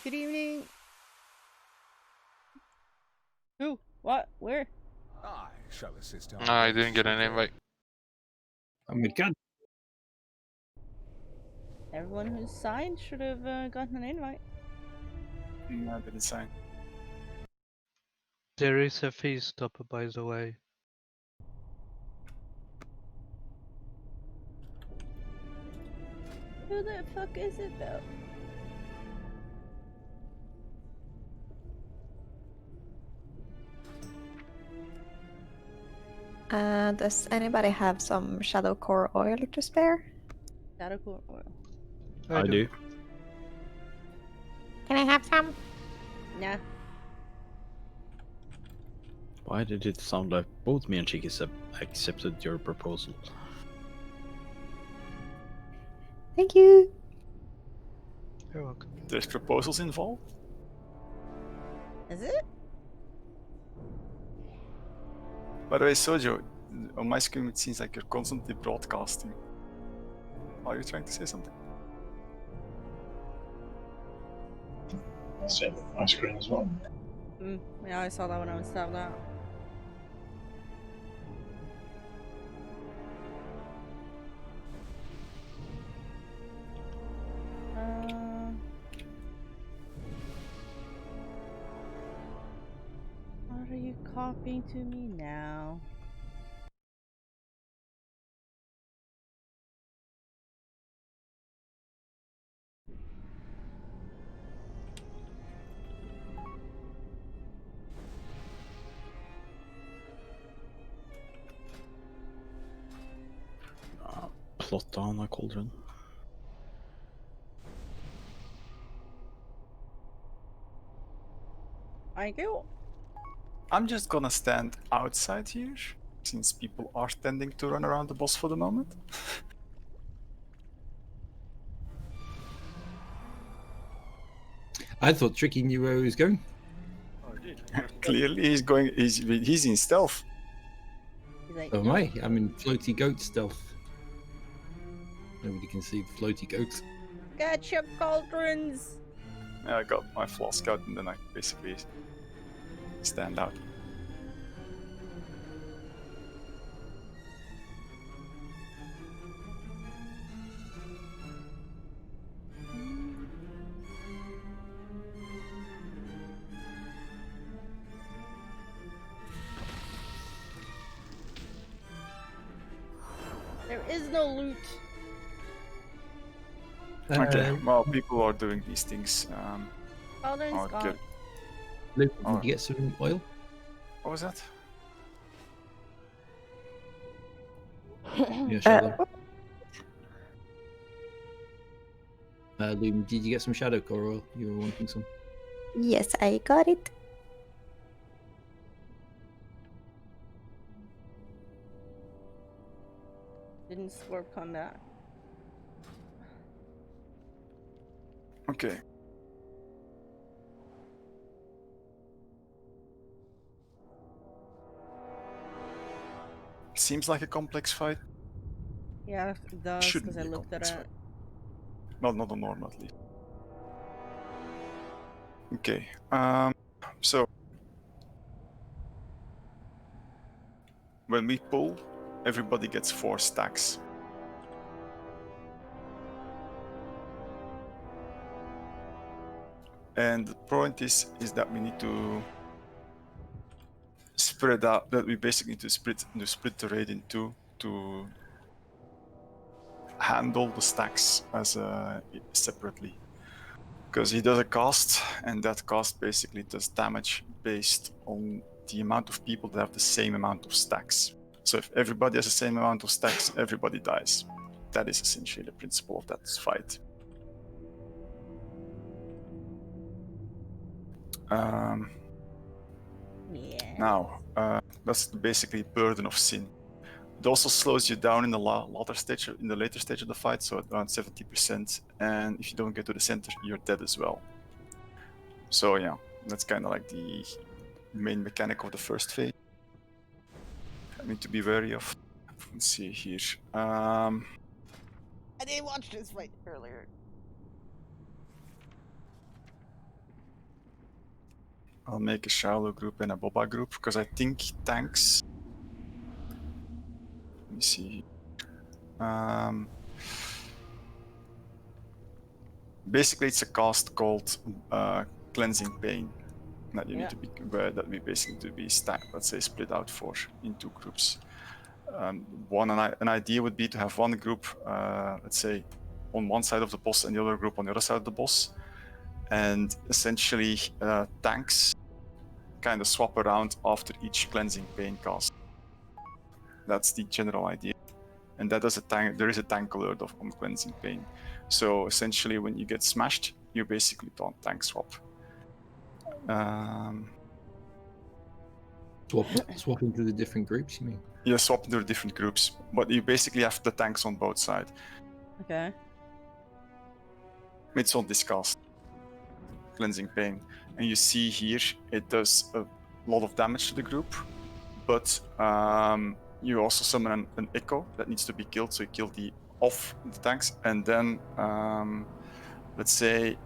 Good evening. Who? What? Where? I shall assist our I didn't host get an with invite. Oh my god. Everyone who's signed should have gotten an invite. No, I didn't sign. There is a fee stopper, by the way. Who the fuck is it though? Does anybody have some Shadow Core oil to spare? Shadowcore oil. I do. Can I have some? Nah. Why did it sound like both me and Cheeky accepted your proposal? Thank you. You're welcome. There's proposals involved? Is it? By the way, Sojo, on my screen it seems like you're constantly broadcasting. Are you trying to say something? Same with my screen as well. Yeah, I saw that when I was stabbed out. What are you copying to me now? Plot down a cauldron. Thank you. I'm just gonna stand outside here, since people are tending to run around the boss for the moment. I thought Tricky knew where he was going. Clearly he's in stealth. He's like, Oh my, I'm in floaty goat stealth. Nobody can see the floaty goats. Gotcha, cauldrons! Yeah, I got my flask out and then I basically stand out. There is no loot. Okay, well, people are doing these things. Cauldron's Oh, gone. good. Luke, Oh. did you get some oil? What was that? Yeah, Shadow. Loom, did you get some Shadow Core oil? You were wanting some. Yes, I got it. Didn't Swarp come back? Okay. Seems like a complex fight. Yeah, it does, Shouldn't because I be a looked at complex it. fight. Well, not on normal at least. Okay. So when we pull, everybody gets 4 stacks. And the point is that we need to spread out. That we basically need to split the raid in 2 to handle the stacks as separately. Because he does a cast, and that cast basically does damage based on the amount of people that have the same amount of stacks. So if everybody has the same amount of stacks, everybody dies. That is essentially the principle of that fight. Yeah. Now, that's basically burden of sin. It also slows you down in the later stage of the fight, so around 70%. And if you don't get to the center, you're dead as well. So yeah, that's kind of like the main mechanic of the first phase. I need to be wary of. Let's see here. I didn't watch this fight earlier. I'll make a Shallow group and a Boba group because I think tanks. Let me see. Basically, it's a cast called Cleansing Pain that you need to be that we basically to be stacked. Let's say split out for in 2 groups. An idea would be to have one group, let's say, on one side of the boss and the other group on the other side of the boss, and essentially tanks kind of swap around after each Cleansing Pain cast. That's the general idea, and that does a tank. There is a tank alert on Cleansing Pain, so essentially when you get smashed, you basically don't tank swap. Swap into the different groups, you mean? Yeah, swap into different groups, but you basically have the tanks on both sides. Okay. It's on this cast, Cleansing Pain, and you see here it does a lot of damage to the group, but you also summon an Echo that needs to be killed, so you kill the tanks, and then let's say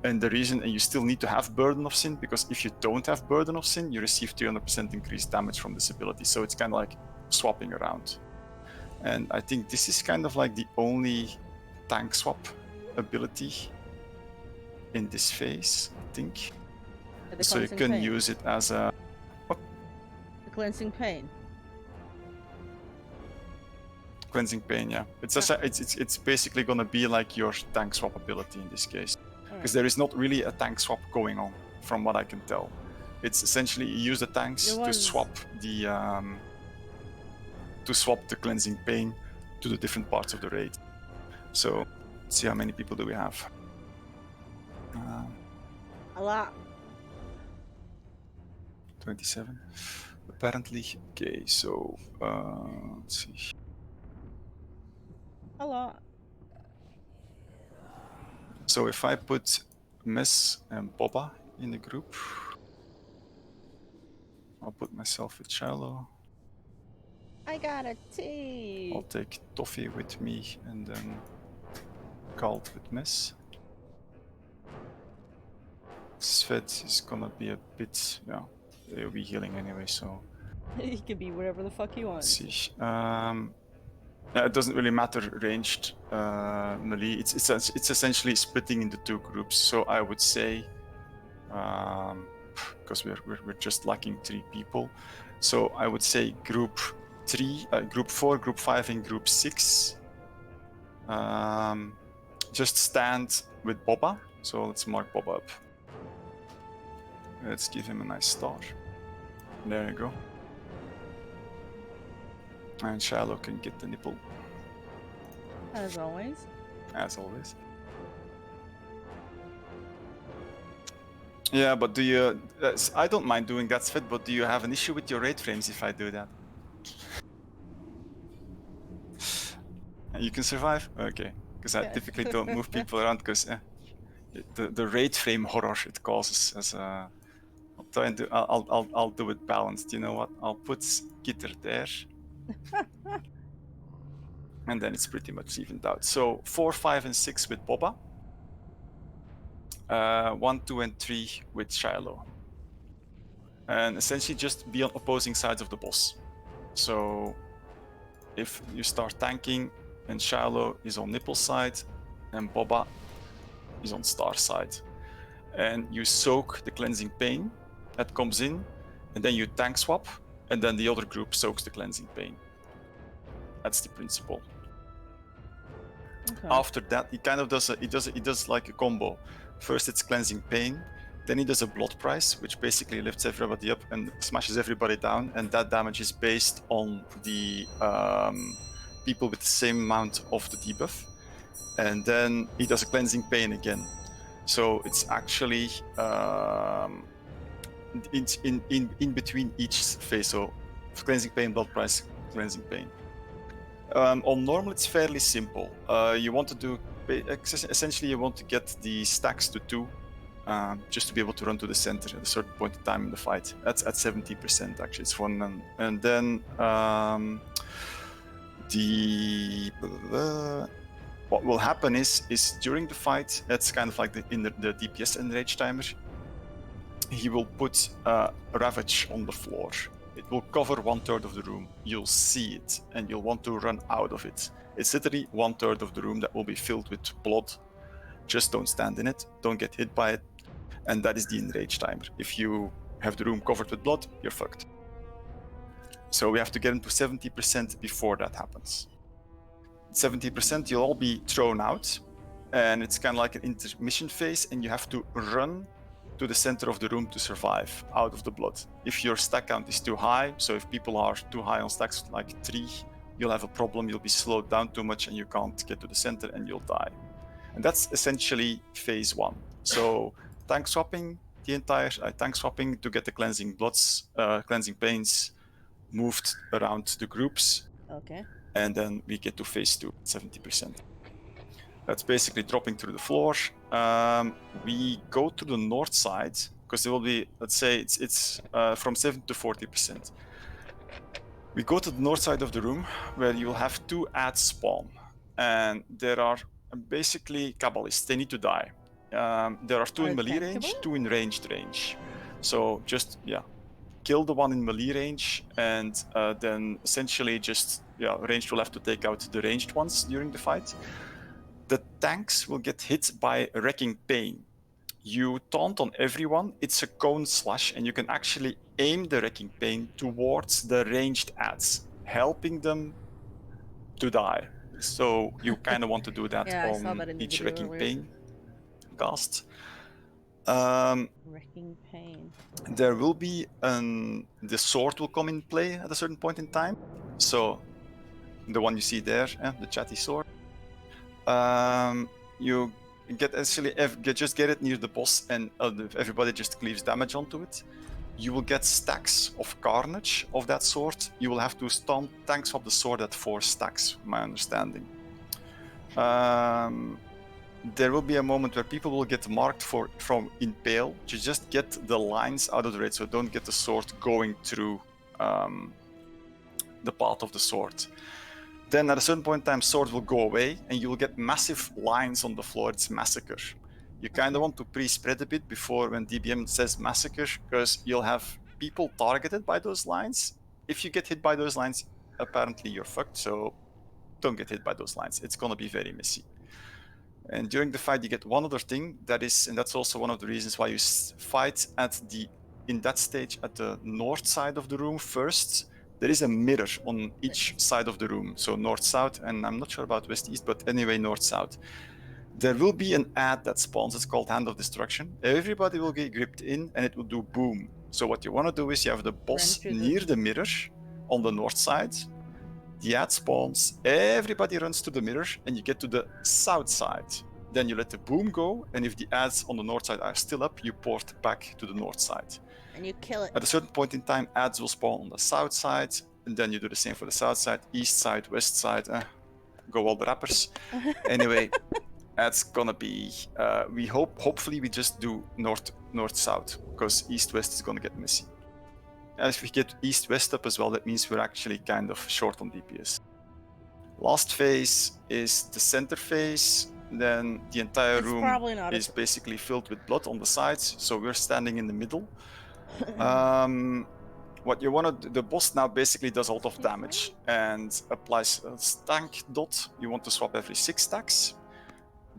and the reason, and you still need to have Burden of Sin, because if you don't have Burden of Sin, you receive 300% increased damage from this ability, so it's kind of like swapping around. And I think this is kind of like the only tank swap ability in this phase, I think. The So you Cleansing can Pain. use it as a... The Cleansing Pain. Cleansing Pain, yeah. It's basically gonna be like your tank swap ability in this case. Because there is not really a tank swap going on, from what I can tell. It's essentially you use the tanks to swap the Cleansing Pain to the different parts of the raid. So let's see how many people do we have. A lot. 27 apparently. Okay, so let's see. A lot. So if I put Miss and Boba in the group, I'll put myself with Shallow. I got a T. I'll take Toffee with me and then Cult with Miss. Svet is gonna be a bit, yeah, he'll be healing anyway, so He can be whatever the fuck you want. let's see. It doesn't really matter ranged melee. It's essentially splitting into 2 groups. So I would say, because we're just lacking 3 people, so I would say group 3, group 4, group 5, and group 6. Just stand with Boba. So let's mark Boba up. Let's give him a nice star. There you go. And Shallow can get the nipple, As always. as always. Yeah, but do you... I don't mind doing that, Svet, but do you have an issue with your raid frames if I do that? You can survive? Okay. Because I Yeah. typically don't move people around, because the raid frame horror it causes as a... I'll try and do... I'll do it balanced. You know what? I'll put Skitter there. And then it's pretty much evened out. So 4, 5, and 6 with Boba. 1, 2, and 3 with Shiloh. And essentially just be on opposing sides of the boss. So if you start tanking and Shiloh is on Nipple side and Boba is on Star side. And you soak the Cleansing Pain that comes in, and then you tank swap, and then the other group soaks the Cleansing Pain. That's the principle. Okay. After that, he kind of does he does like a combo. First it's Cleansing Pain, then he does a Blood Price, which basically lifts everybody up and smashes everybody down, and that damage is based on the people with the same amount of the debuff. And then he does a Cleansing Pain again. So it's actually in between each phase. So Cleansing Pain, Blood Price, Cleansing Pain. On normal, it's fairly simple. You want to do essentially you want to get the stacks to 2, just to be able to run to the center at a certain point in time in the fight. That's at 70% actually. It's fun, and then what will happen is during the fight, that's kind of like in the DPS enrage timer. he will put Ravage on the floor. It will cover 1/3 of the room. You'll see it, and you'll want to run out of it. It's literally 1/3 of the room that will be filled with blood. Just don't stand in it. Don't get hit by it. And that is the enrage timer. If you have the room covered with blood, you're fucked. So we have to get into 70% before that happens. 70%, you'll all be thrown out, and it's kind of like an intermission phase, and you have to run to the center of the room to survive out of the blood. If your stack count is too high, so if people are too high on stacks, like 3, you'll have a problem, you'll be slowed down too much, and you can't get to the center, and you'll die. And that's essentially phase 1. So tank swapping, the entire tank swapping to get the cleansing bloods, cleansing pains moved around the groups, Okay. and then we get to phase 2, 70%. That's basically dropping through the floor. We go to the north side because there will be, let's say, it's from 7 to 40%. We go to the north side of the room where you will have 2 ads spawn, and there are basically Kabbalists. They need to die. There are 2 in melee range, 2 in ranged range. So just kill the one in melee range, and then essentially just ranged will have to take out the ranged ones during the fight. The tanks will get hit by Wrecking Pain. You taunt on everyone, it's a cone slash, and you can actually aim the Wrecking Pain towards the ranged ads, helping them to die. So you kind of want to do that Yeah, I saw on that in the each video Wrecking earlier. Pain cast. Wrecking Pain. There will be the sword will come in play at a certain point in time. So the one you see there, the chatty sword. You get actually just get it near the boss, and everybody just cleaves damage onto it. You will get stacks of carnage of that sword. You will have to tank swap the sword at 4 stacks, my understanding. There will be a moment where people will get marked from impale to just get the lines out of the raid, so don't get the sword going through the path of the sword. Then at a certain point in time, sword will go away, and you will get massive lines on the floor. It's massacre. You kind of want to pre-spread a bit before when DBM says massacre, because you'll have people targeted by those lines. If you get hit by those lines, apparently you're fucked, so don't get hit by those lines. It's gonna be very messy. And during the fight, you get one other thing and that's also one of the reasons why you fight in that stage at the north side of the room first. There is a mirror on each side of the room, so north-south, and I'm not sure about west-east, but anyway, north-south. There will be an ad that spawns, it's called Hand of Destruction. Everybody will get gripped in, and it will do boom. So what you want to do is you have the boss near the mirror on the north side. The ad spawns, everybody runs to the mirror, and you get to the south side. Then you let the boom go, and if the ads on the north side are still up, you port back to the north side. And you kill it. At a certain point in time, ads will spawn on the south side, and then you do the same for the south side, east side, west side. Go all the rappers. Anyway, that's gonna be. We hopefully we just do north-south, because east-west is gonna get messy. And if we get east-west up as well, that means we're actually kind of short on DPS. Last phase is the center phase. Then the entire room is basically filled with blood on the sides, so we're standing in the middle. What you want to do, the boss now basically does a lot of damage and applies a stank dot. You want to swap every 6 stacks.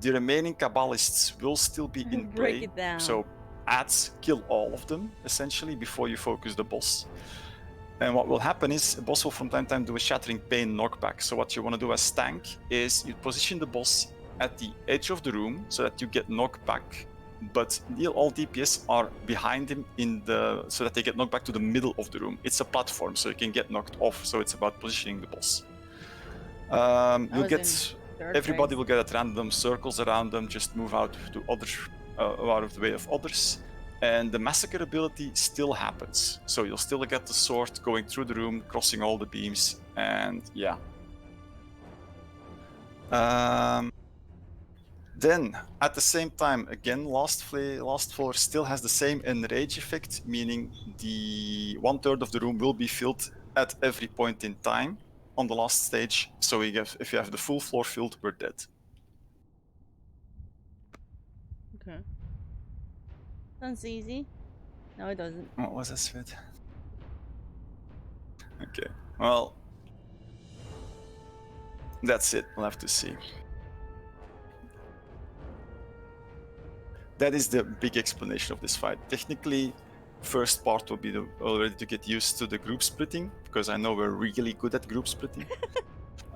The remaining Kabbalists will still be in play. Break it down. So ads kill all of them essentially before you focus the boss. And what will happen is the boss will from time to time do a Shattering Pain knockback. So what you want to do as tank is you position the boss at the edge of the room so that you get knocked back, but all DPS are behind him so that they get knocked back to the middle of the room. It's a platform, so you can get knocked off. So it's about positioning the boss. Everybody will get at random circles around them. Just move out to out of the way of others, and the massacre ability still happens. So you'll still get the sword going through the room, crossing all the beams, and yeah. Then, at the same time, again, last floor still has the same enrage effect, meaning the 1/3 of the room will be filled at every point in time on the last stage. So if you have the full floor filled, we're dead. Okay. Sounds easy. No, it doesn't. What was this fit? Okay, well, that's it. We'll have to see. That is the big explanation of this fight. Technically, first part will be already to get used to the group splitting, because I know we're really good at group splitting.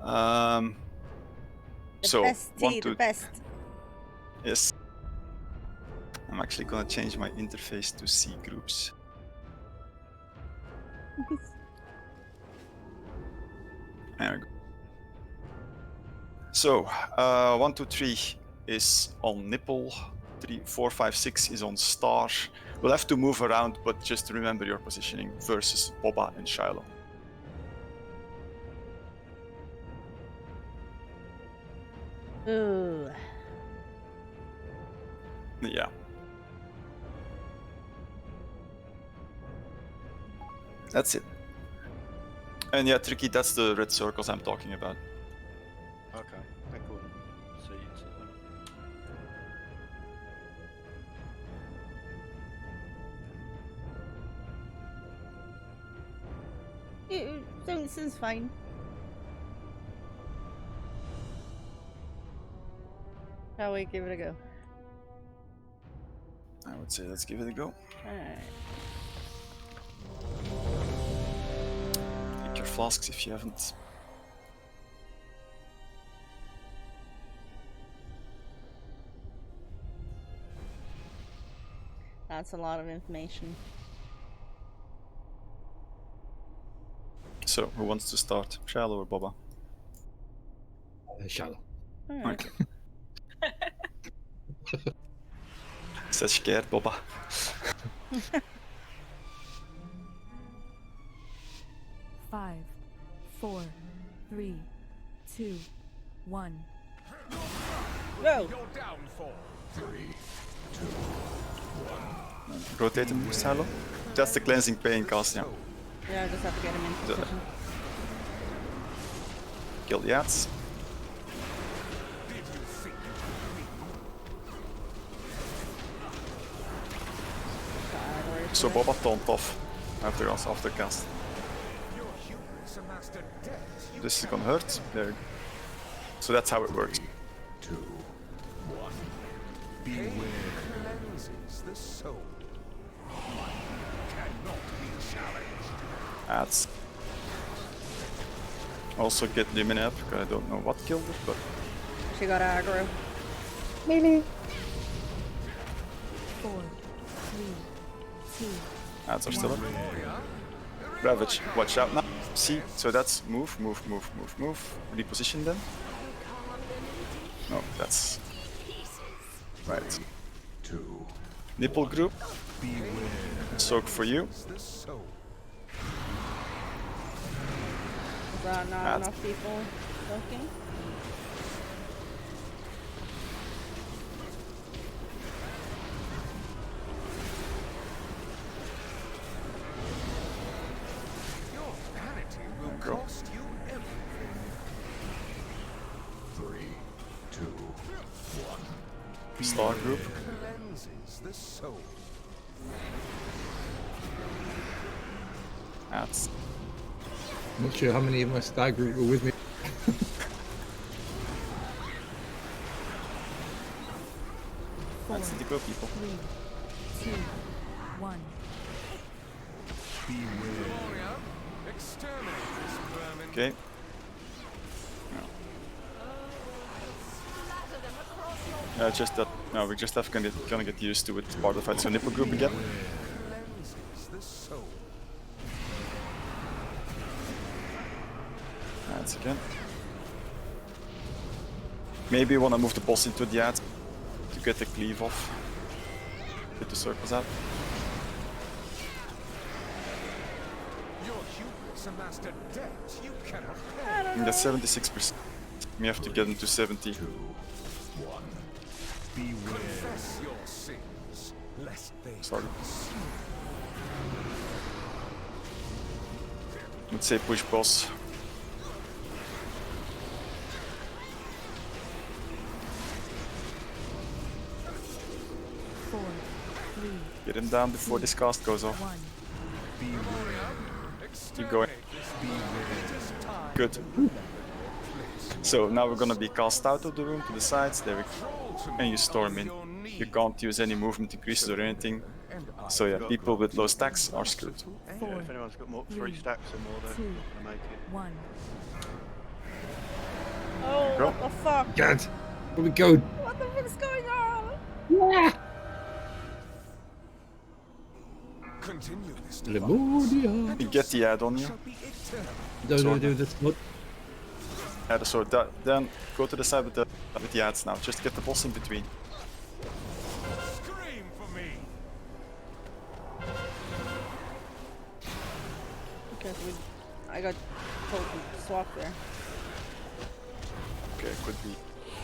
The So, best one, tea, two, the best. yes. I'm actually gonna change my interface to C groups. There we go. So, 1, 2, 3 is on nipple. 3, 4, 5, 6 is on star. We'll have to move around, but just remember your positioning versus Boba and Shiloh. Ooh. Yeah. That's it. And yeah, Tricky, that's the red circles I'm talking about. Okay, I couldn't see it. So. Sounds fine. Shall we give it a go? I would say let's give it a go. Alright. Take your flasks if you haven't. That's a lot of information. So, who wants to start? Shiloh or Boba? Shallow. Alright. Okay. Says scared, Boba. Five, 4, 3, 2, 1. Whoa! Your downfall. Rotate him, Shiloh. That's the cleansing pain cast, yeah. Yeah, I just have to get him in The- position. Kill the ads. God, where's So the- Boba taunt off after cast. Your hubris amassed a debt you This is gonna hurt. There you go. So that's how it works. cleanses the soul. Cannot be challenged. Ads. Also get Lumina up, because I don't know what killed it, but She got aggro. 4, 3, 2, ads are still up. Ravage, watch out now. See, so that's move. Reposition them. No, that's right. Nipple group. Soak for you. The soul. Is that not Ads. enough people looking? Your vanity will Go. cost you everything. Star group. Cleanses the soul. Ads. I'm not sure how many of my stag group were with me. That's the go people. 3, 2, 1. Warrior, exterminate this vermin. Okay. No. Just that. No, we just have gonna get used to it. It's part of the fight. So nipple group again. Cleanses the soul. Ads again. Maybe you wanna move the boss into the ads to get the cleave off. Get the circles out. Your hubris amassed a debt you cannot pay. And that's 76%. We have to get into 70. Confess your sins, lest they Sorry. consume. Let's say push boss. Four, 3, Get him down before this cast goes off. 1. Keep going. Good. So now we're gonna be cast out of the room to the sides. There we go. And you storm in. You can't use any movement increases or anything. So yeah, people with low stacks are screwed. 4. If anyone's got more, 3 3, stacks or more, they're 2, not gonna make it. 1. Oh, Go. what the fuck? God, where we go? What the fuck's going on? Continue this Lemuria. You get the add on you. shall be eternal. Do this mod. Add so then go to the side with the adds now. Just get the boss in between. Scream for me. Okay, so I got told to swap there. Okay, could be.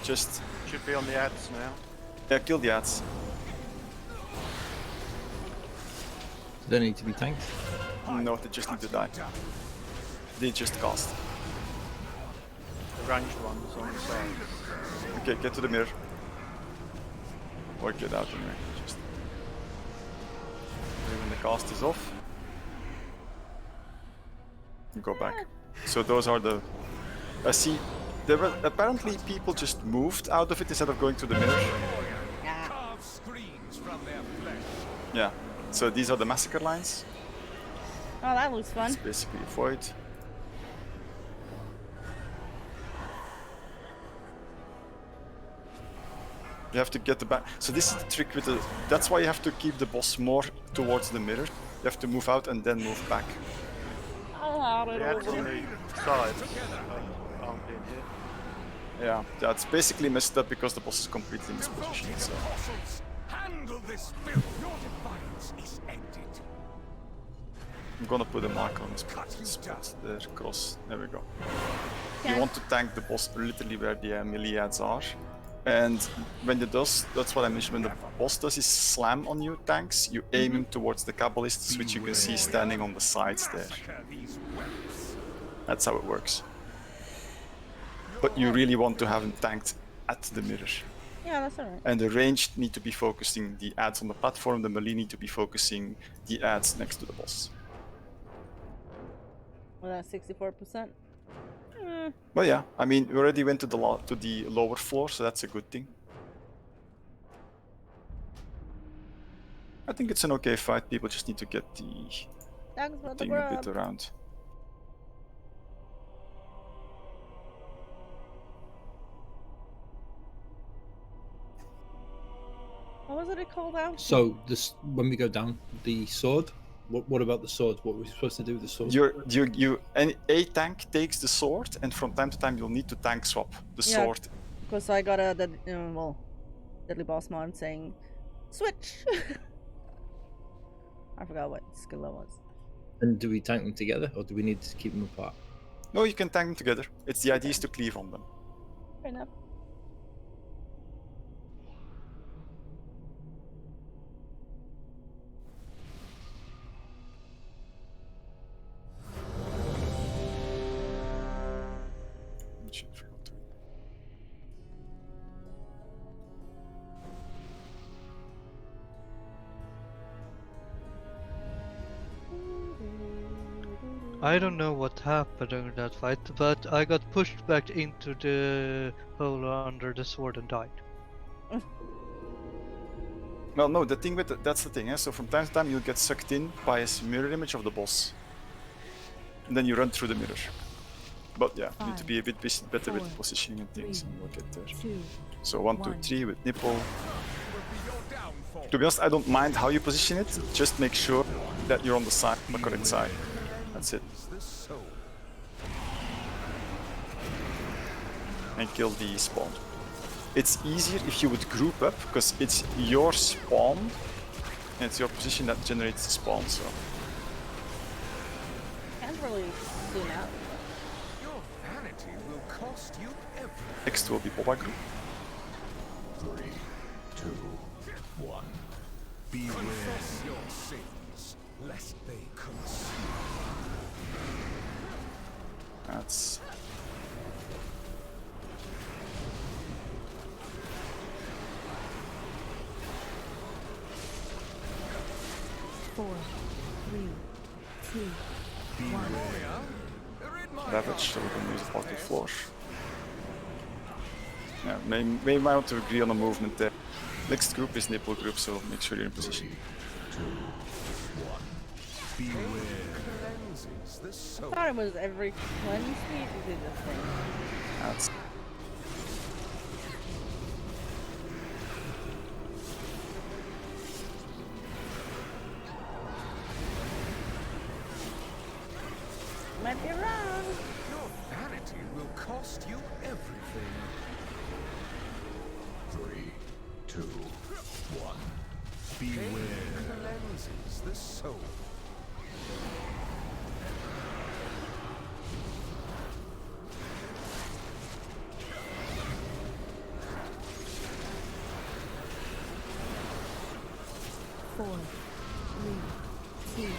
Just Should be on the ads now. yeah, kill the adds. Do they need to be tanked? No, they just need to die. They just cast. The ranged ones on the side. Okay, get to the mirror. Or get out anyway. Just when the cast is off, you go back. So those are the. I see. There were apparently people just moved out of it instead of going to the mirror. Carve screens from their flesh. Yeah. So these are the massacre lines. Oh, that looks fun. It's basically void. You have to get the back. So this is the trick with the. That's why you have to keep the boss more towards the mirror. You have to move out and then move back. I'll have it The ads on over. the sides aren't being hit. Yeah, that's basically messed up because the boss is completely mispositioned. So Apostles, handle this filth. Your defiance is ended. I'm gonna put a mark on this spot there, cross. There we go. You want to tank the boss literally where the melee ads are. And when it does, that's what I mentioned, when the boss does his slam on you tanks, you aim him towards the Kabbalists, which you can see standing on the sides there. Massacre these whelps. That's how it works. But you really want to have him tanked at the mirror. Yeah, that's alright. And the ranged need to be focusing the ads on the platform, the melee need to be focusing the ads next to the boss. Well, that's 64%. But yeah, I mean, we already went to the lower floor, so that's a good thing. I think it's an okay fight. People just need to get the Thanks for the thing a bit grub. around. What was it called out? So this when we go down the sword. What about the sword? What were we supposed to do with the sword? A tank takes the sword, and from time to time you'll need to tank swap the Yeah. sword. Because I got a deadly boss mod saying switch. I forgot what skill that was. And do we tank them together, or do we need to keep them apart? No, you can tank them together. It's the idea is to cleave on them. Fair enough. Shit, forgot to- I don't know what happened during that fight, but I got pushed back into the hole under the sword and died. Well, no, the thing with that's the thing. So from time to time you'll get sucked in by a mirror image of the boss, and then you run through the mirror. But yeah, you need to be a bit better with 4, positioning and things, and we'll get there. 2, So 1, 2, 1. 3 with nipple. Will be your downfall. To be honest, I don't mind how you position it. Just make sure that you're on the side, the correct side. That's it. Is the soul. And kill the spawn. It's easier if you would group up, because it's your spawn, and it's your position that generates the spawn, so... Can't really zoom out. Your vanity will cost you everything. Next will be Boba group. 3, 2, 1. Confess your sins, lest they consume. That's... 4, 3, 2, 1. Rid my Ravage, so we can use the party floor. Yeah, may might want to agree on a movement there. Next group is nipple group, so make sure you're in position. cleanses the soul. I thought it was every cleanse me to do the thing. That's Might be wrong. Your vanity will cost you everything. 3, 2, 1. Beware. Cleanses the soul. Four, three, two,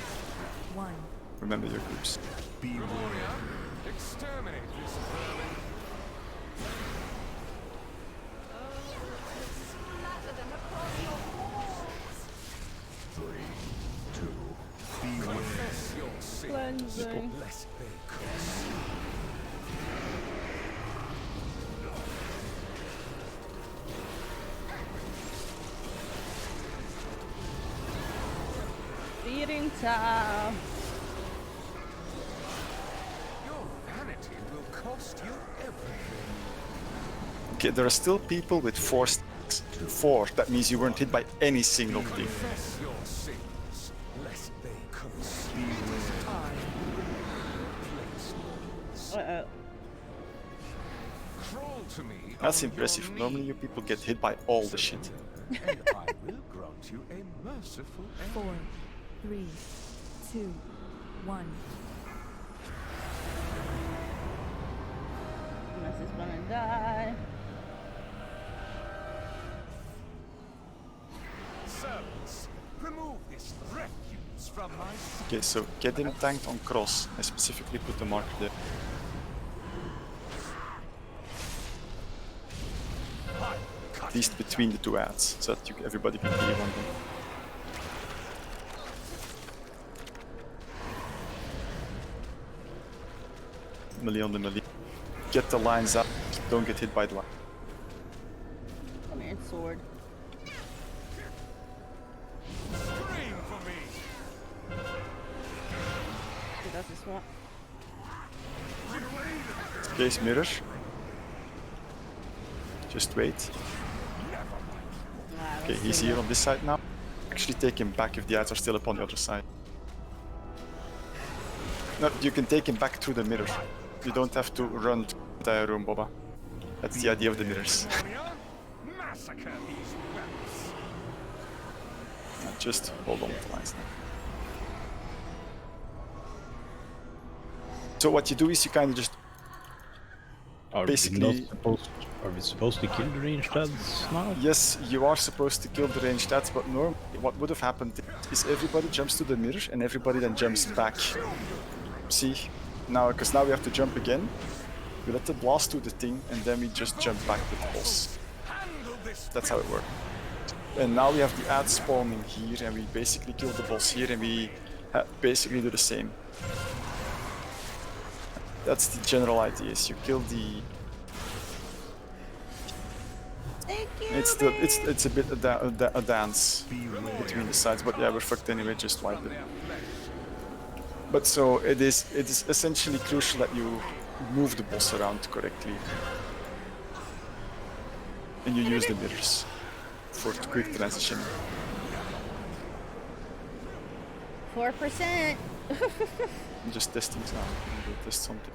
one. remember your groups. Beware. Exterminate this vermin. Confess your sins, Cleansing. lest they curse you. Feeding time. Your vanity will cost you everything. Okay, there are still people with 4 stacks. 4, that means you weren't hit by any single thing. Confess your sins, lest they curse you. Time replace Uh-oh. Crawl to me. That's on your impressive. Normally you people get hit by all the shit. and I will grant you a merciful end. 4, 3, 2, 1. Unless it's gonna die. Servants, remove this refuse from my sight. Okay, so get him tanked on cross. I specifically put the mark there. At least between the 2 ads, so that everybody can be on them. Melee on the melee. Get the lines up, don't get hit by the line. Come here, sword. Scream for me. Dude, that's just one. Case mirror. Just wait. Ah, Okay, let's he's see. here on this side now. Actually take him back if the ads are still up on the other side. No, you can take him back through the mirror. You don't have to run the entire room, Boba. That's the idea of the mirrors. Warrior, massacre these whelps. Just hold on to the lines now. So what you do is you kind of just Are basically- are we supposed to kill the ranged ads now? yes, you are supposed to kill the ranged ads, but normally what would have happened is everybody jumps to the mirror and everybody then jumps back. See? Now, because now we have to jump again. We let the blast do the thing and then we just jump back with the boss. Handle this. That's how it works. And now we have the ads spawning here and we basically kill the boss here and we basically do the same. That's the general idea, is you kill the... Thank you. It's a bit a dance between the sides, but yeah, we're fucked anyway, just wipe it. But so it is essentially crucial that you move the boss around correctly. And you use the mirrors for quick transition. 4%. I'm just testing now. We'll test something.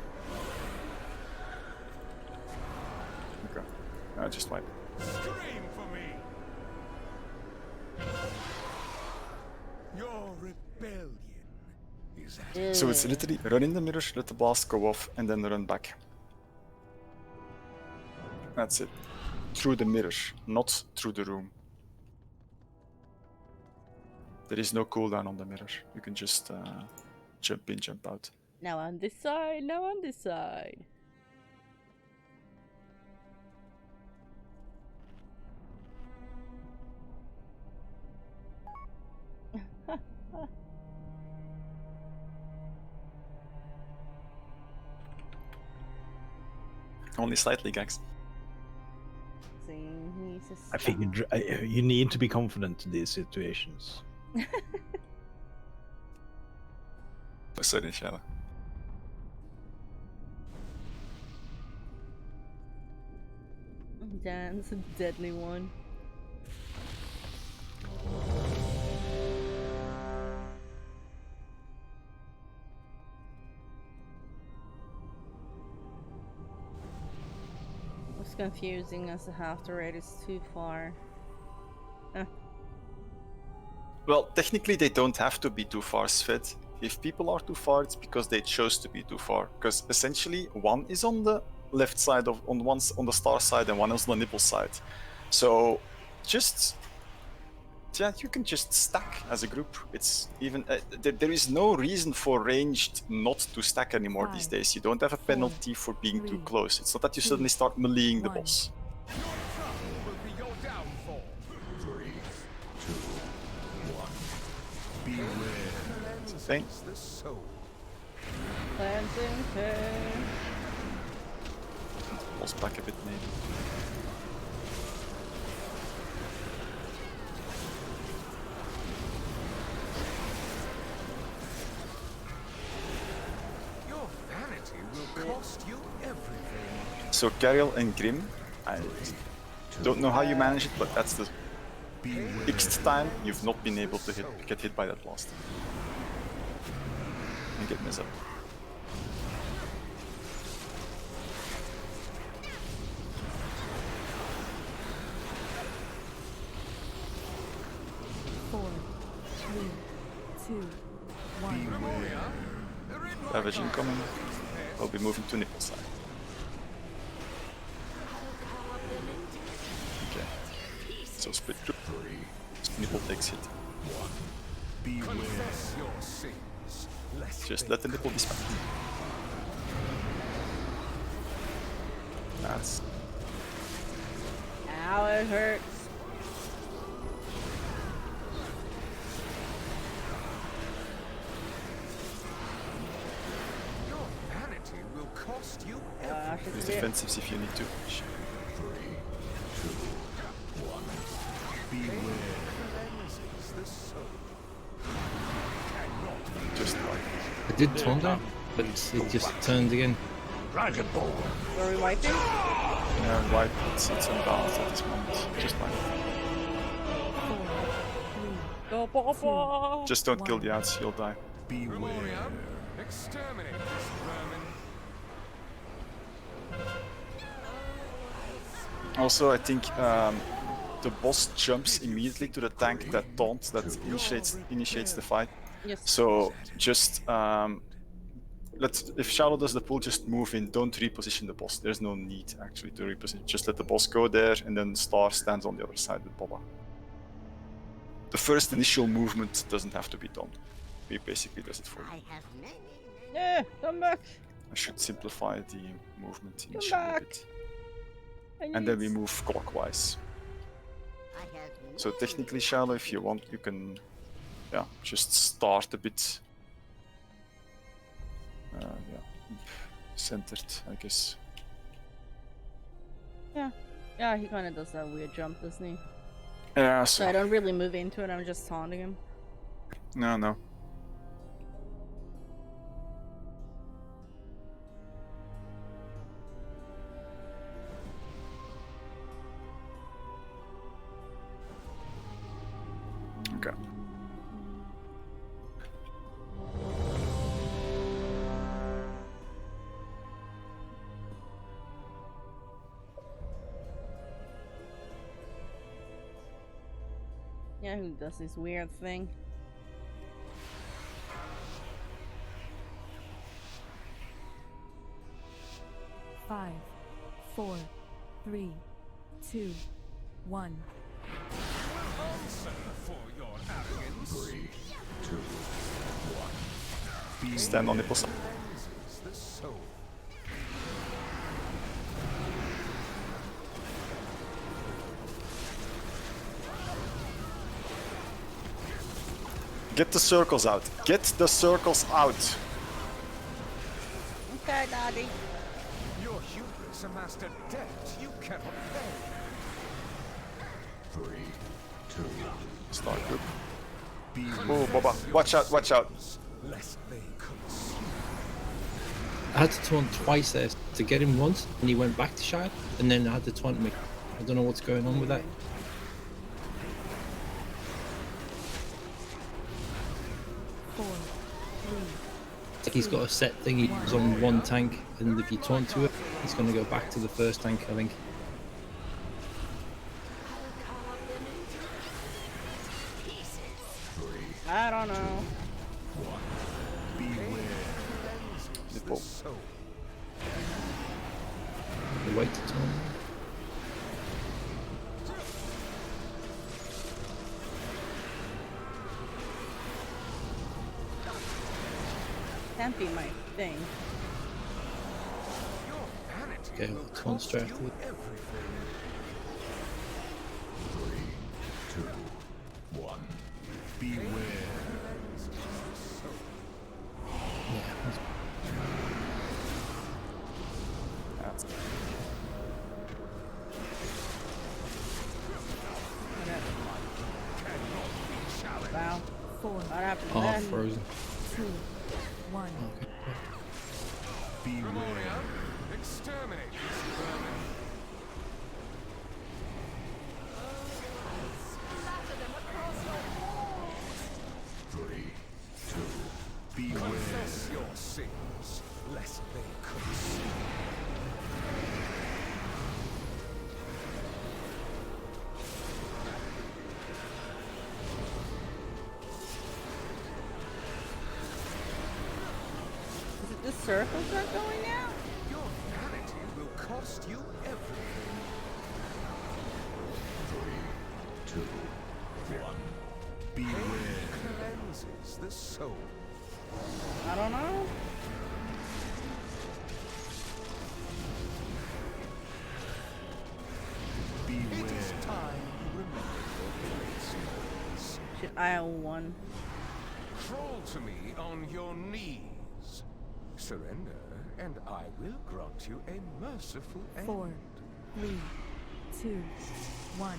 Okay. Just wipe it. Scream for me. Your rebellion is at So it's literally run in the mirror, let the blast go off, and then run back. That's it. Through the mirror, not through the room. There is no cooldown on the mirror. You can just jump in, jump out. Now on this side, now on this side. Only slightly, Gax. Saying he needs to I think you need to be confident in these situations. Oh, sorry, Shadow. Dan's a deadly one. It's confusing as the half the rate is too far. Well, technically they don't have to be too far, Svet. If people are too far, it's because they chose to be too far. Because essentially, one is on the left side on the star side, and one is on the nipple side. So, you can just stack as a group. It's even there is no reason for ranged not to stack anymore these days. You don't have a penalty for being too close. It's not that you suddenly start meleeing the boss. Will be your downfall. 3, 2, 1. Beware. Thing. The soul. Cleansing pain. Boss back a bit, maybe. Your vanity will cost you everything. So Gariel and Grim, I don't know how you manage it, but that's the Xth time you've not been able to get hit by that blast. And get messed up. Four, three, two, one. Savage incoming. I'll be moving to nipple side. Okay. So split group. Nipple takes hit. Confess your sins. Just let the nipple be spanked. That's Ow, it hurts. Your vanity will cost you I should use see it. defensives if you need to. 3, 2, 1. Beware. the soul. Just like I did taunt her, but it just turned again. Are we wiping? yeah, right. It's unbalanced at this moment. Just like Go, Papa! just don't kill the ads, you'll die. Memoria, exterminate this vermin. Also, I think the boss jumps immediately to the tank that taunt that initiates the fight. Yes. So just if Shadow does the pull, just move in. Don't reposition the boss. There's no need actually to reposition. Just let the boss go there, and then Star stands on the other side with Boba. The first initial movement doesn't have to be done. He basically does it for you. Yeah, come back! I should simplify the movement Come initially a back. bit. And then we move clockwise. So technically, Shadow, if you want, you can, just start a bit, centered, I guess. Yeah, he kind of does that weird jump, doesn't he? Yeah, So I don't really move into it, I'm just taunting him. No. Okay. Yeah, who does this weird thing? Five, four, three, two, one. Answer for your arrogance. 3, 2, 1. Stand on nipple side. Cleanses the soul. Get the circles out. Get the circles out. Okay, Daddy. Your hubris amassed a debt you cannot pay. 3, 2, Start good. beware. Oh, Boba. Watch out, watch out. Lest they consume. I had to taunt twice there to get him once, and he went back to Shard, and then I had to taunt me. I don't know what's going on with that. 4, 3, It's like he's got a set thing, he's on one tank, and if you taunt to it, he's going to go back to the first tank, I think. I don't know. Nipple. You wait to taunt. Can't be my thing. Your vanity Okay, will taunt cost straight you after it. everything. 3, 2, 1. Beware. Yeah, that's- That's Wow. 4, What happened oh, then? frozen. 2, 1. Okay. Beware. Exterminate this vermin. Three, two, beware. Confess your sins, lest they consume. Is it the circles that are going now? Your vanity will cost you everything. 3, 2, 1. Beware. Cleanses the soul. I don't know. It is Beware. time you remember your place noise. Shit, I owe one. Crawl to me on your knees. Surrender, and I will grant you a merciful end. 4, 3, 2, 1.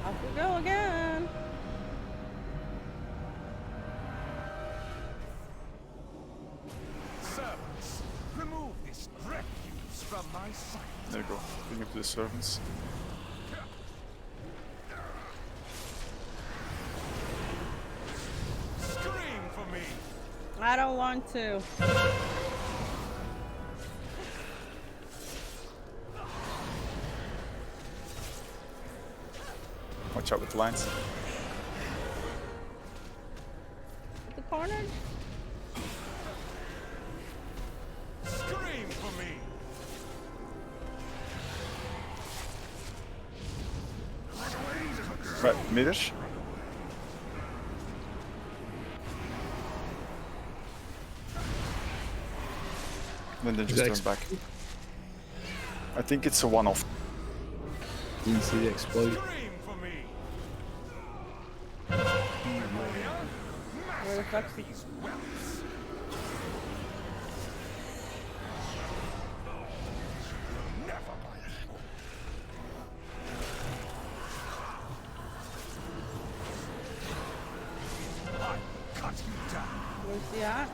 Off we go again. Servants, remove this refuse from my sight. There you go. Bring up to the servants. Scream for me. I don't want to. Watch out with the lines. The corner? Scream for me. Right, midders. Then they just turn back. I think it's a one-off. Didn't see the explode. Scream for me. Where the fuck's the... These welts. Never mind. I cut you down. Where's the at?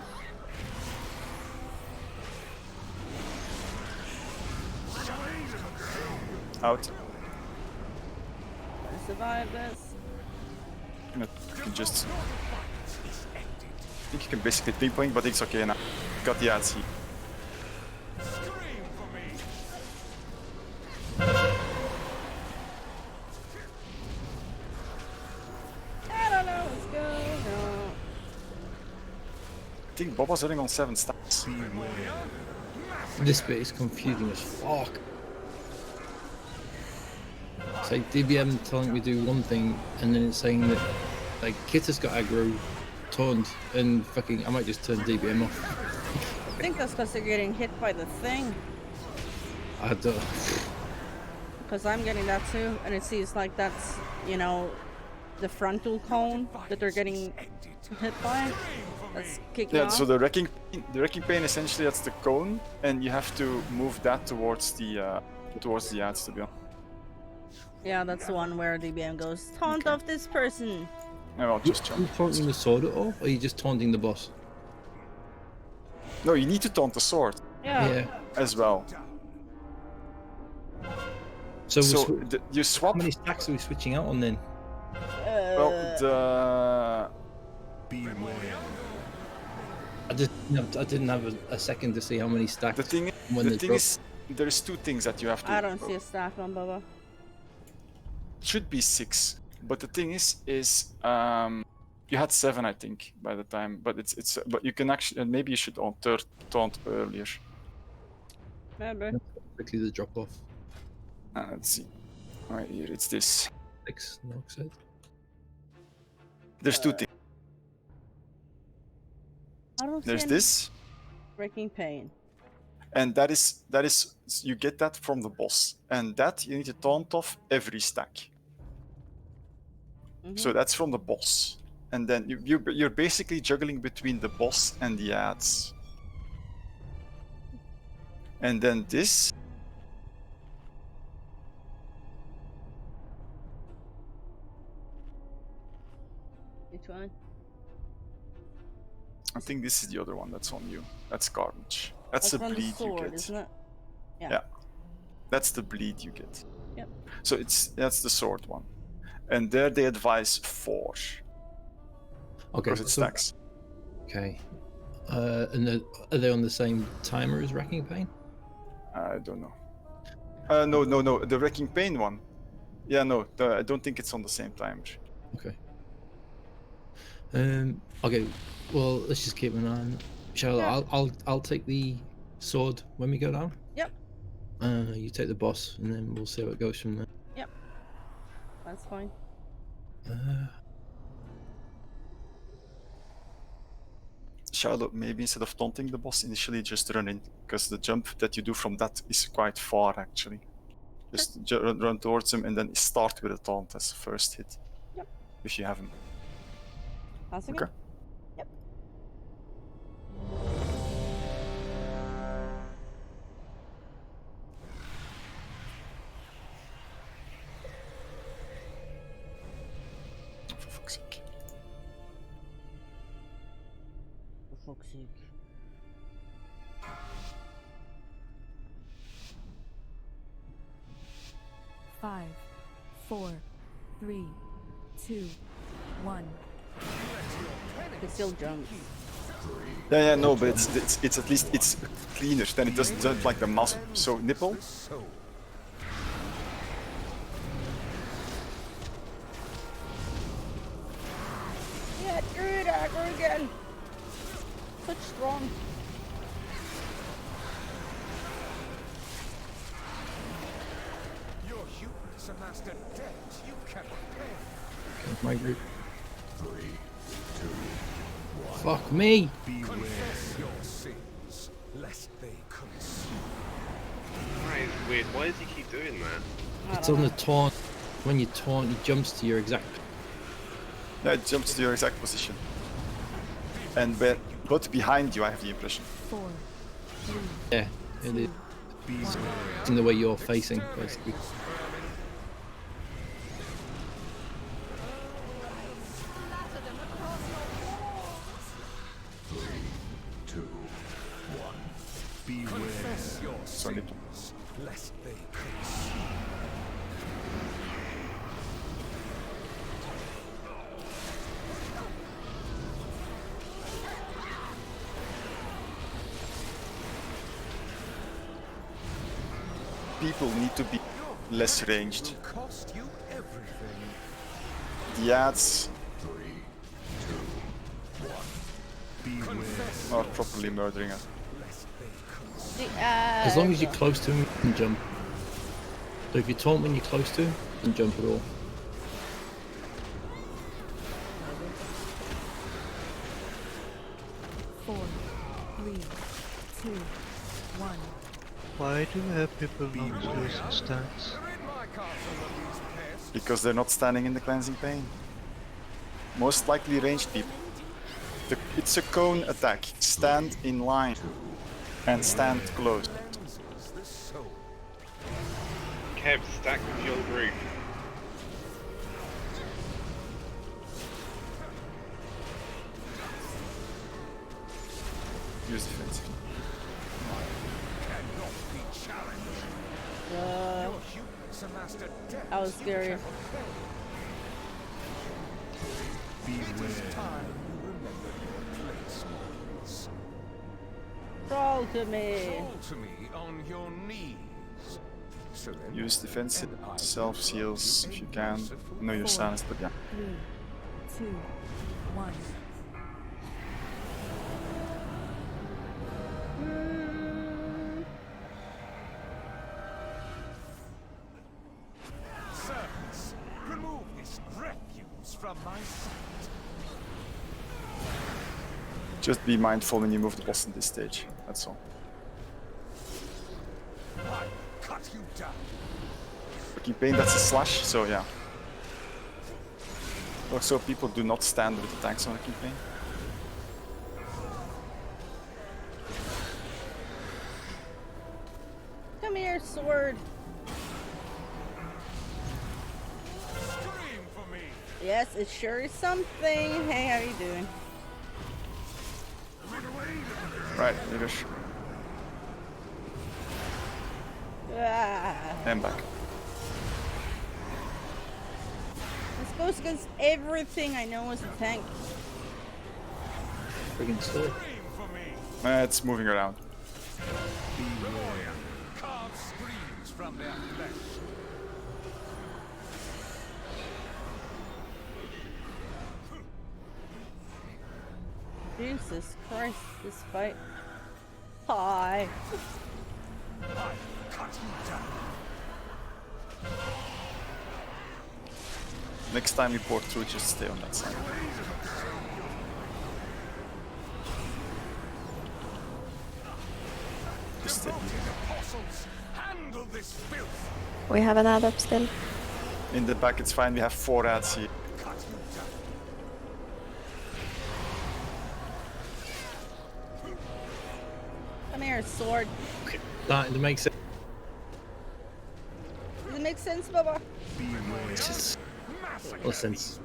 Out. I survived this. You can just... I think you can basically pinpoint, but it's okay now. Got the ADC. Scream for me. I don't know what's going on. I think Boba's running on 7 stacks. This bit is confusing as fuck. It's like DBM telling me to do one thing, and then it's saying that like Kitter's got aggro, taunt, and fucking I might just turn DBM off. I think that's because they're getting hit by the thing. I don't. Because I'm getting that too, and it seems like that's, you know, the frontal cone that they're getting hit by. That's kicking Yeah, off. so the wrecking pain essentially that's the cone, and you have to move that towards the ads to be honest. Yeah, that's the one where DBM goes, taunt off this person. No, I'll just Are jump. you taunting the sword at all, or are you just taunting the boss? No, you need to taunt the sword Yeah. as well. So, So you how swap. many stacks are we switching out on then? Well, the Beware. I didn't have a second to see how many stacks. the thing when the they thing drop. is, there's two things that you have to. I don't see a stack on Bubba. Should be 6, but the thing is you had 7 I think by the time, but but you can actually maybe you should taunt earlier. Maybe. Quickly the drop off. Let's see. Right here, it's this. 6, no said. There's two things. I don't see There's any this, breaking pain. and that is you get that from the boss, and that you need to taunt off every stack. So that's from the boss, and then you're basically juggling between the boss and the ads. And then this. Which one? I think this is the other one that's on you. That's garbage. That's the from bleed the sword, you get. isn't it? Yeah. That's the bleed you get. Yep. So that's the sword one. And there they advise 4. Okay. Because it stacks. Okay. And are they on the same timer as Wrecking Pain? I don't know. No. The Wrecking Pain one. Yeah, no. I don't think it's on the same timer. Okay. Okay. Well, let's just keep an eye on it. Charlotte, I'll take the sword when we go down. Yep. You take the boss, and then we'll see how it goes from there. Yep. That's fine. Charlotte, maybe instead of taunting the boss, initially just run in, because the jump that you do from that is quite far actually. Just run towards him and then start with a taunt as first hit. Yep. If you have him. How's it Okay. go? Yep. For fuck's sake. For fuck's sake. Five, 4, 3, 2, 1. It still jumps. Yeah, no, but it's at least it's cleaner. Then it doesn't jump like the muscle. So nipple. Yeah, Druid aggro again. Such strong. Your hubris amassed a debt you cannot pay. My group. 3, 2, Fuck me! Confess your sins, lest they consume. That is weird. Why does he keep doing that? It's on the taunt. When you taunt, he jumps to your exact. Yeah, it jumps to your exact position. And but behind you, I have the impression. 4, 3, Yeah, it is. 1. It's in the way you're facing, basically. Confess your So nipple. sins, lest they consume. People need to be less ranged. Will cost you everything. The ads 3, 2, 1. Confess are properly murdering us. lest they consume. As long as you're close to him, you can jump. So if you taunt when you're close to him, you can jump at all. Four, 3, 2, 1. Why do we have people not using stance? They're in my castle, these pests. Because they're not standing in the cleansing pain. Most likely ranged people. It's a cone attack. Stand in line and stand close. Cleanses the soul. Kev, stack with your group. Use defensive. Cannot be challenged. Your humans amassed a debt that was scary. Beware. time you remember your place, Mortals. Crawl to me. Fall to me on your knees. Surrender, Use defensive and I will self seals grant if you you a can. merciful I know you're Four. silenced, but yeah. 3, 2, 1. Servants, remove this refuse from my sight. Just be mindful when you move the boss in this stage. That's all. I cut you down. Working pain, that's a slash, so yeah. Also, people do not stand with the tanks on the campaign. Come here, sword. Scream for me. Yes, it sure is something. Hey, how you doing? Right, Yiddish. Ah, And back. this goes against everything I know as a tank. Friggin' sword. Scream for me. It's moving around. Carve screams from their flesh. Jesus Christ, this fight. Hi. I cut you down. Next time you port through, just stay on that side. Just stay. Apostles, handle this filth. We have an ad up still. In the back, it's fine. We have 4 ads here. Cut you down. Come here, sword. Starting to make sense. Does it make sense, Bubba? It's just Massacre no sense.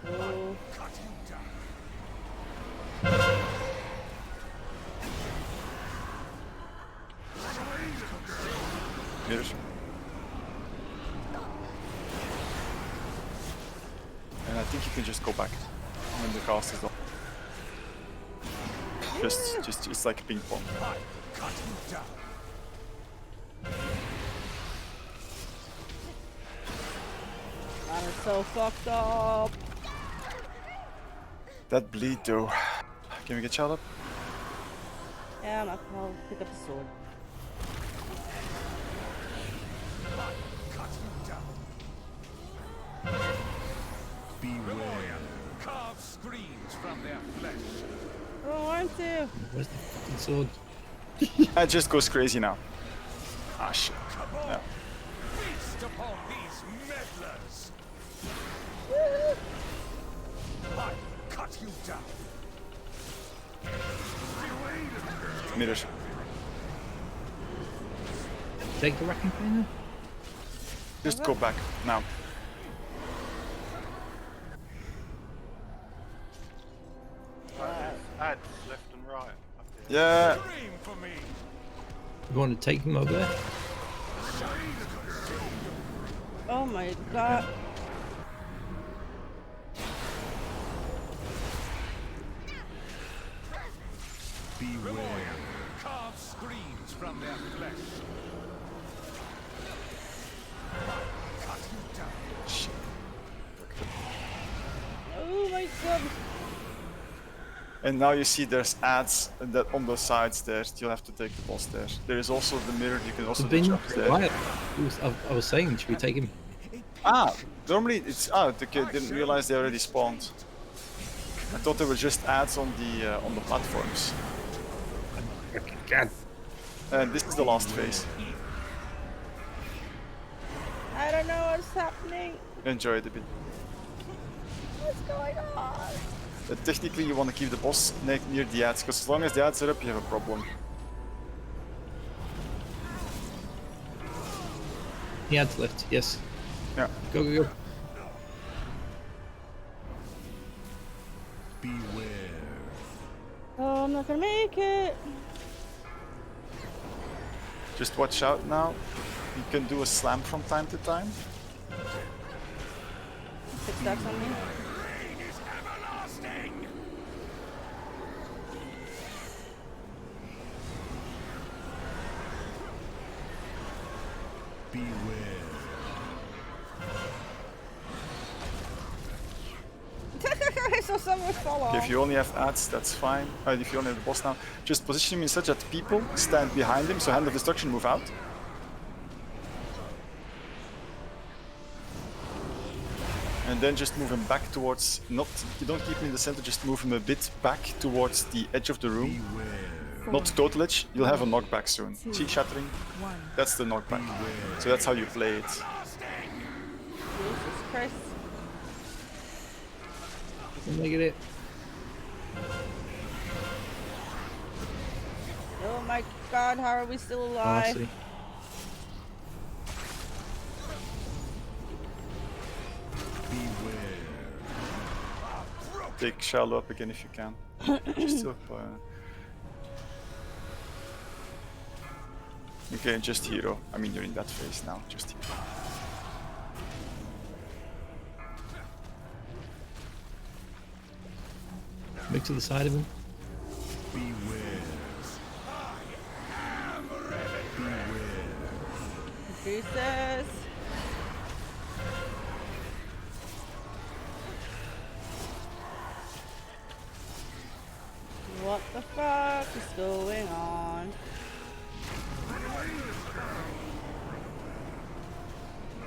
Oh. cut you down. Yiddish. And I think you can just go back when the cast is done. Just it's like a ping pong. I cut you down. I'm so fucked up. That bleed though. Can we get shot up? Yeah, I'll pick up the sword. Cut you down. Beware. Carve screams from their flesh. I don't want to. Where's the fucking sword? It just goes crazy now. Ah shit. Come on. Yeah. Feast upon these meddlers. I cut you down. Mirrors. Take the wrecking painter? Just go back now. Ads left and right. Yeah. Scream for me. You want to take him over there? Oh my god. Beware. Carve screams from their flesh. Cut you down. Shit. Oh my god. And now you see there's ads that on the sides there. You'll have to take the boss there. There is also the mirror. You can also do Been jumps there. quiet. I was saying, should we take him? Ah, normally it's the kid didn't realize they already spawned. I thought they were just ads on the platforms. God. And this is the last phase. I don't know what's happening. Enjoy it a bit. What's going on? Technically, you want to keep the boss near the ads, because as long as the ads are up, you have a problem. He had left, yes. Yeah. Go, go, go. Beware. Oh, I'm not gonna make it. Just watch out now. You can do a slam from time to time. 6 stacks on me. Beware. I saw someone fall off. Okay, if you only have ads, that's fine. If you only have the boss now, just position him in such that people stand behind him, so Hand of Destruction move out. And then just move him back towards, you don't keep him in the center, just move him a bit back towards the edge of the room. Beware. Not total edge, you'll have a knockback soon. See shattering? 1. That's the knockback. So that's how you play it. Jesus Christ. Make it. Oh my god, how are we still alive? Honestly. Beware. Take Shallow up again if you can. Just still, okay, just hero. I mean, you're in that phase now. Just hero. Move to the side of him. Beware. Jesus. What the fuck is going on?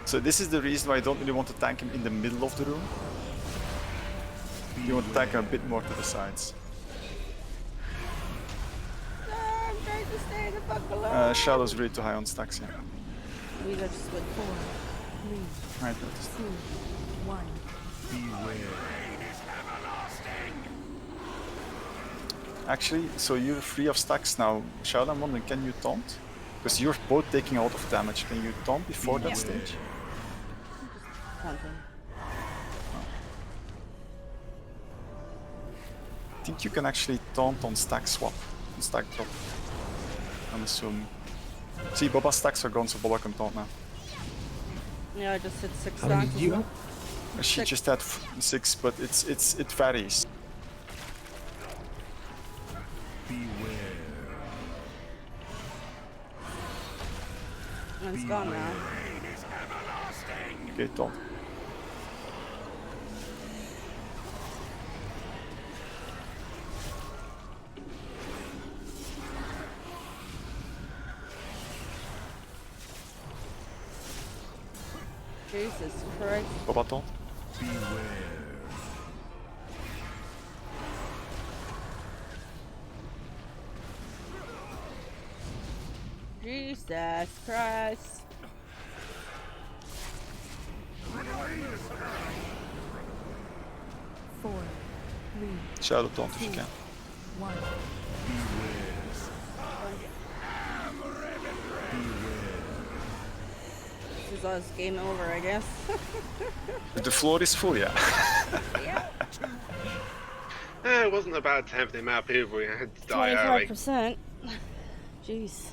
So this is the reason why I don't really want to tank him in the middle of the room. You want to tank him a bit more to the sides. No, I'm trying to stay the fuck below. Shallow's really too high on stacks, yeah. We got just went 4, 3, Right, noticed. 2, 1. Beware. Actually, so you're free of stacks now. Shallow, I'm wondering, can you taunt? Because you're both taking a lot of damage. Can you taunt before that stage? taunting. I think you can actually taunt on stack swap, on stack drop. I'm assuming. See, Boba's stacks are gone, so Boba can taunt now. Yeah, I just hit 6 How many stacks. did you have? She Six. just had 6, but it varies. Beware. And it's gone now. Okay, taunt. Jesus Christ. Boba taunt. Beware. Jesus Christ. Four, 3, Shadow taunt if you can. 1. This is us, game over, I guess. The floor is full, yeah. Yeah. It wasn't a bad attempt the amount of people we had to die early. 25%. Jeez.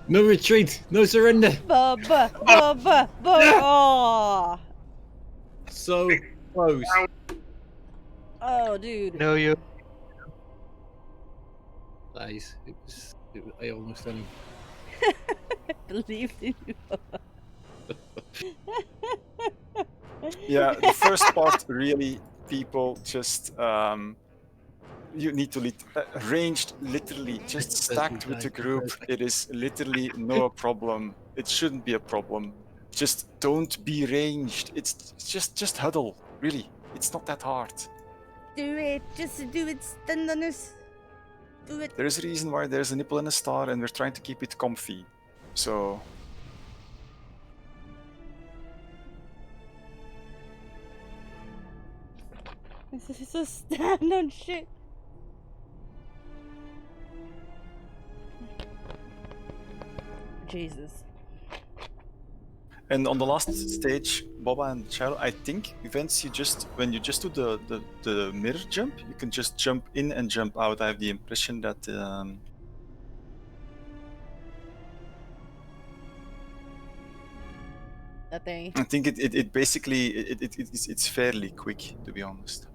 No retreat, no surrender. Bubba, bubba, bubba. So close. Oh, dude. No, you. Nice. I almost done. Believed in you. Yeah, the first part really, people just you need to lead ranged, literally just stacked with the group. It is literally no problem. It shouldn't be a problem. Just don't be ranged. It's just huddle. Really, it's not that hard. Do it. Just do it. Stand on this. Do it. There's a reason why there's a nipple and a star, and we're trying to keep it comfy. So This is a stand on shit. Jesus. And on the last stage, Boba and Shadow, I think events when you just do the mirror jump, you can just jump in and jump out. I have the impression that That they. I think it basically it's fairly quick, to be honest.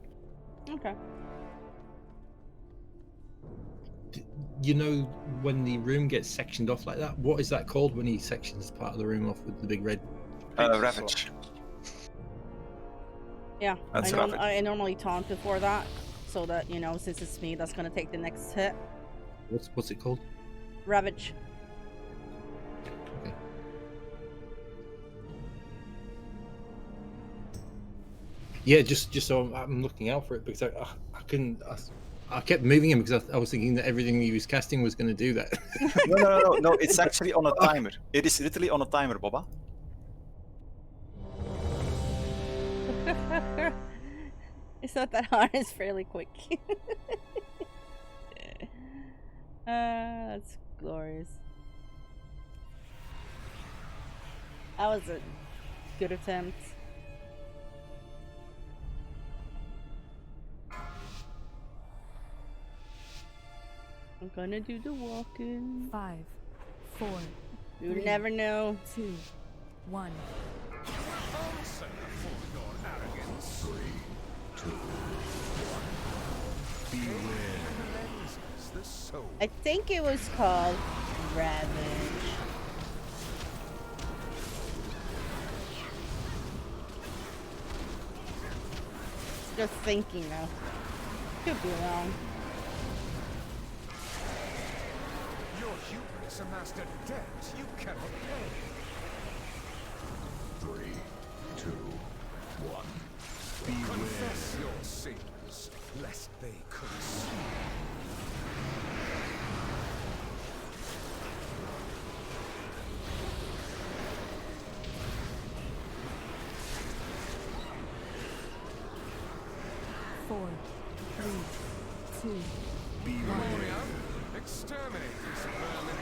Okay. You know, when the room gets sectioned off like that, what is that called when he sections part of the room off with the big red? Ravage. Yeah, That's I, Ravage. I normally taunt before that, so that, you know, since it's me that's gonna take the next hit. What's it called? Ravage. Okay. Yeah, just so I'm looking out for it because I kept moving him because I was thinking that everything he was casting was going to do that. No. It's actually on a timer. It is literally on a timer, Boba. It's not that hard, it's fairly quick. That's glorious. That was a good attempt. I'm gonna do the walking. 5, 4, You Three. never know. 2, 1. Answer for your arrogance. Beware. Cleanses the soul. I think it was called Ravage. Just thinking though. Could be wrong. Your hubris amassed a debt you cannot pay. 3, 2, 1. Confess your sins, lest they consume. Four, 3, 2, Gloria, exterminate this vermin.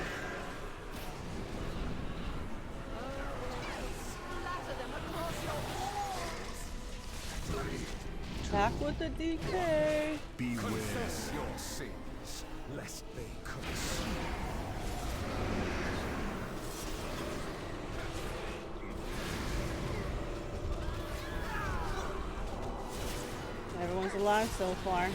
Back with the DK. Beware. Confess your sins, lest they consume. Everyone's alive so far.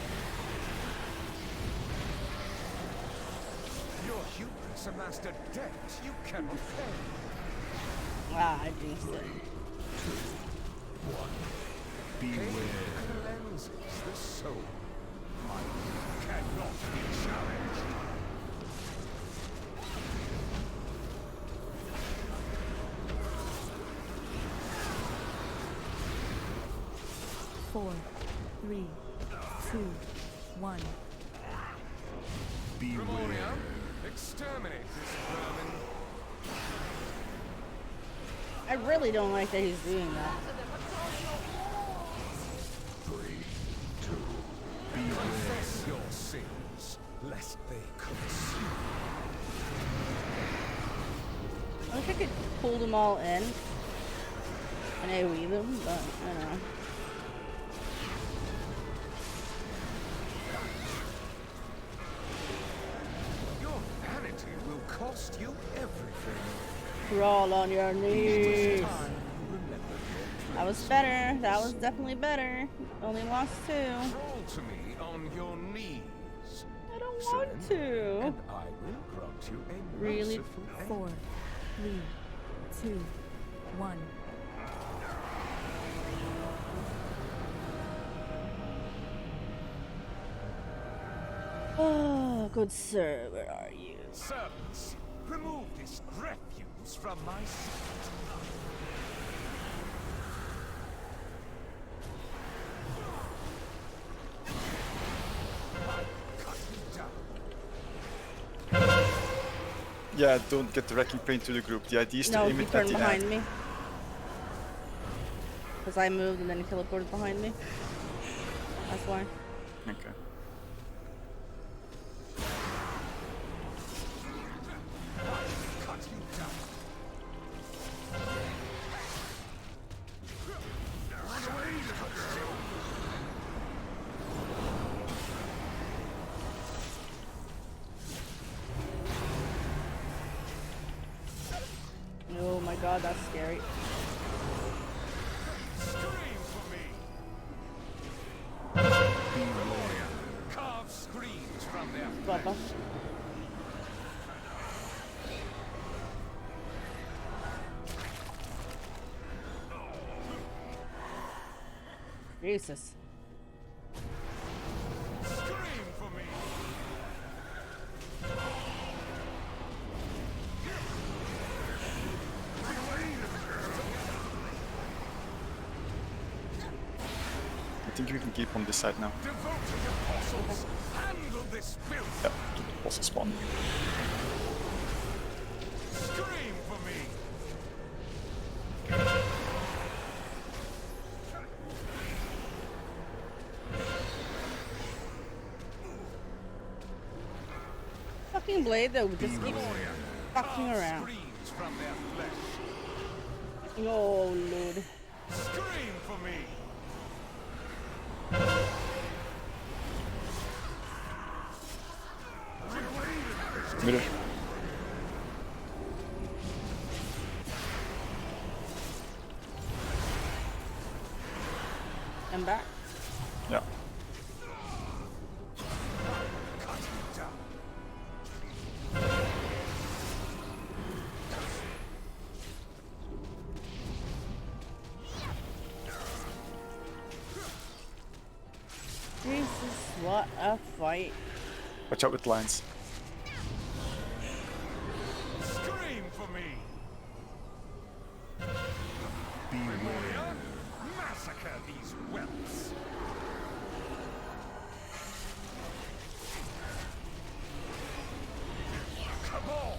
Your hubris amassed a debt you cannot pay. Ah, I jinxed it. Beware. Cleanses the soul. I cannot be challenged. four, 3, 2, 1. Beware. Gloria, exterminate this vermin. I really don't like that he's doing that. 3, 2. Beware. Confess your sins, lest they consume. I wish I could pull them all in and AoE them, but I don't know. Your vanity will cost you everything. Crawl on your knees. Time you remember your That was better. That was definitely better. Only lost 2. Crawl to me on your knees. I don't want to. And I will grant you a Really? merciful end. 4, 3, 2, 1. Oh, good sir, where are you? Servants, remove this refuse from my sight. Cut you down. Yeah, don't get the wrecking plane to the group. The idea is to No, aim he it at turned the behind end. me. Because I moved and then he teleported behind me. That's why. Okay. Oh my god, that's scary. Carve screams from their Bubba. Jesus. scream for me. I think we can keep on this side now. Devoted apostles, handle this filth. Yep, also spawn. Scream for me. Fucking blade though just keeps fucking around. Screams from their flesh. Oh lord. Scream for me. Mirror. I'm back. Yeah. Jesus, what a fight. Watch out with lines. Scream for me. Beware. Massacre these whelps. Come on.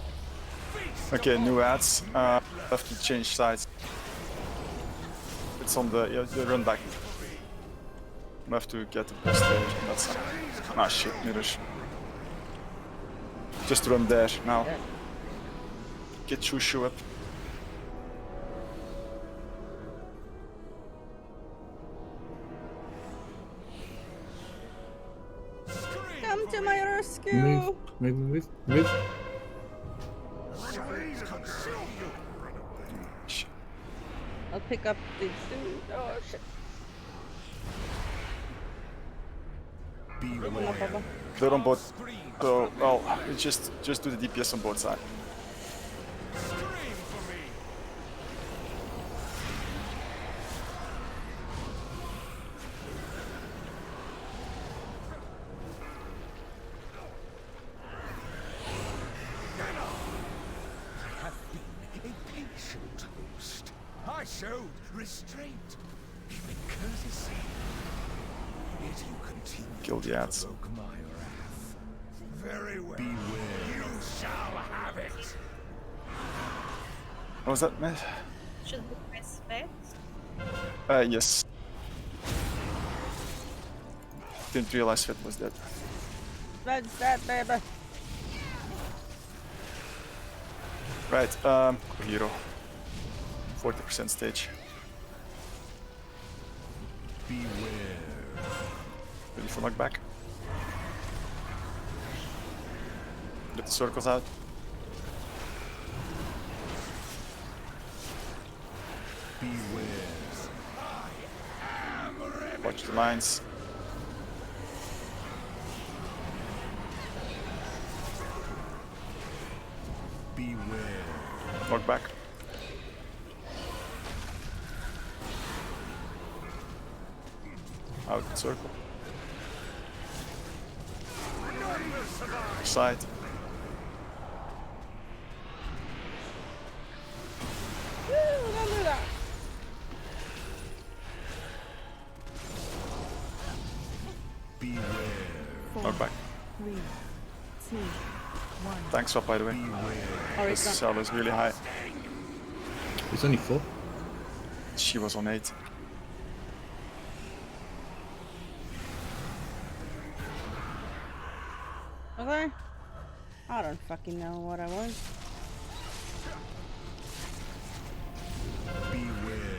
Feast Okay, upon new ads. Have to change sides. It's on the the run back. We have to get the boss stage on that side. Ah shit, mirrors. Just run there now. Get Shushu up. Come to my rescue. Move, move, move, move. Shit. I'll pick up the dude. Oh shit. Come on, Papa. They're on both. So, well, just do the DPS on both sides. Scream for me. I have been a patient host. I showed restraint, even courtesy. Yet you continue Kill the ads. to provoke my wrath. Very well. You shall have it. What was that, man? Should we press space? Yes. Didn't realize Fit was dead. That's that, baby. Right, hero. 40% stage. Beware. Ready for knockback. Get the circles out. Beware. Watch the lines. Beware. Knockback. Out circle. Side. Woo, don't do that. Beware. Knockback. 3, 2, 1. Thanks, Swap, by the way. Oh, This he's cell is really high. It's only 4. She was on 8. Was I? I don't fucking know what I was. Beware.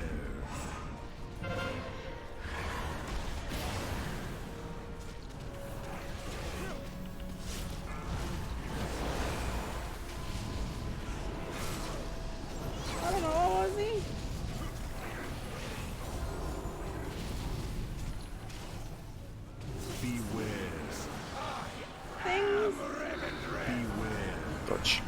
I don't know, what was he? Beware. Things? Beware. Dodge.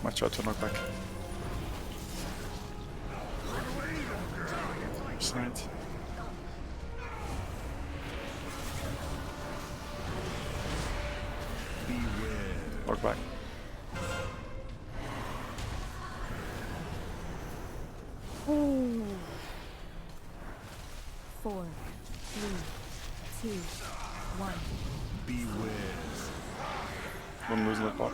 Might try to knock back. Side. Beware. Knock back. Ooh. 4, 3, 2, 1. Beware. Don't lose the pot.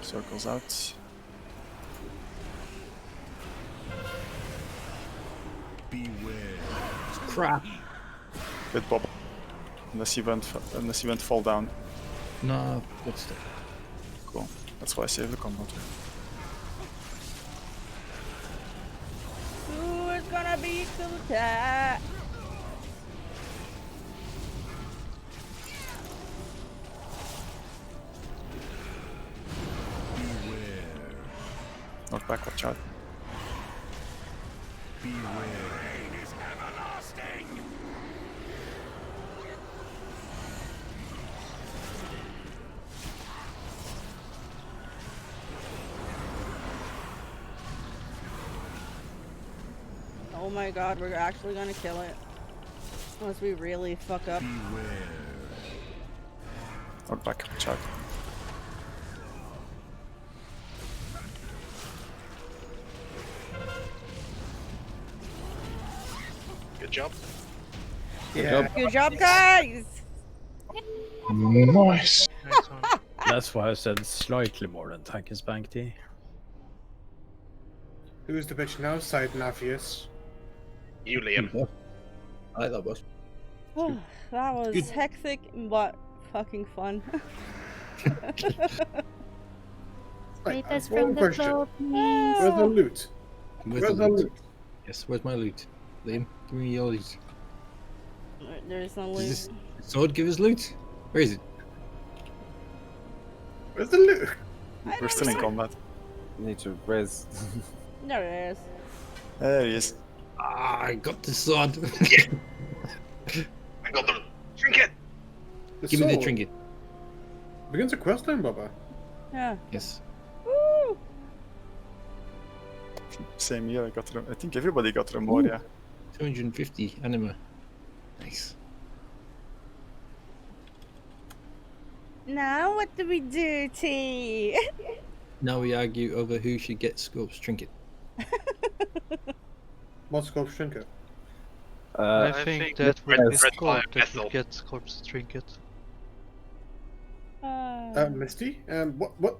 Circles out. Beware. Crap. Bit bubble. Unless you won't fall down. Nah, good stuff. Cool. That's why I save the combat. Ooh, it's gonna be so tight. Beware. Knock back, watch out. Beware. Oh my god, we're actually gonna kill it. Unless we really fuck up. Beware. Knock back, watch out. Good job. Good job, guys! Nice Nice. one. That's why I said slightly more than tank and Spanky. Who's the bitch now? Side Navius. You, Liam. I like that boss. That was Good. hectic, but fucking fun. Right, Save us one from the question. floor, please. Where's the loot? Where's Where's the the loot? loot? Yes, where's my loot? Liam, give me your loot. There's no Does loot. this sword give us loot? Where is it? Where's the loot? I We're don't still in know. combat. Need to res. There it is. There he is. Ah, I got the sword. I got the trinket! Give me the sword. trinket. Begins a quest then, Baba. Yeah. Yes. Woo! Same year, I think everybody got Remoria. 250 anima. Nice. Now what do we do, T? Now we argue over who should get Scorp's trinket. What's called Trinket? Uh, I think that would Red- be Red Scorp Fire that Vessel. would get Scorp's trinket. Misty? What?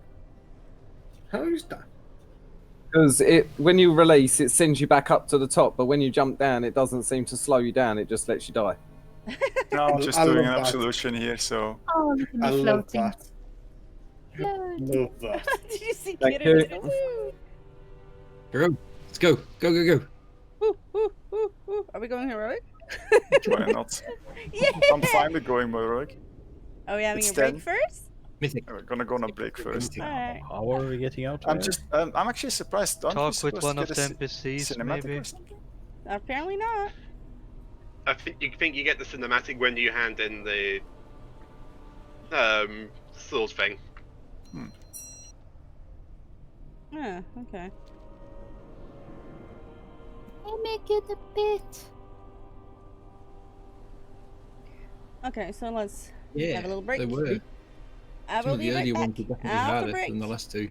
How is that? Because when you release, it sends you back up to the top, but when you jump down, it doesn't seem to slow you down. It just lets you die. No, I'm just I doing love an that. absolution here, so Oh, look at me I love floating. that. Floating. Love that. Did you see Thank Kitten? you. Woo! Go. Let's go. Go, go, go. Woo, woo, woo, woo. Are we going heroic? why not? Yeah! I'm fine with going heroic. Are we having It's a break 10. first? Mythic. We're gonna go on a break first. Mythic. Alright. How are we getting out? I'm there? just, I'm actually surprised. Aren't we Talk with supposed one to of get the a NPCs, cinematic maybe. or something? Apparently not. I think you get the cinematic when you hand in the sword thing. Yeah, okay. I make it a bit. Okay, so let's Yeah, have a little break. they were. I Some will of be the right earlier back. ones were definitely After harder break. than the last two.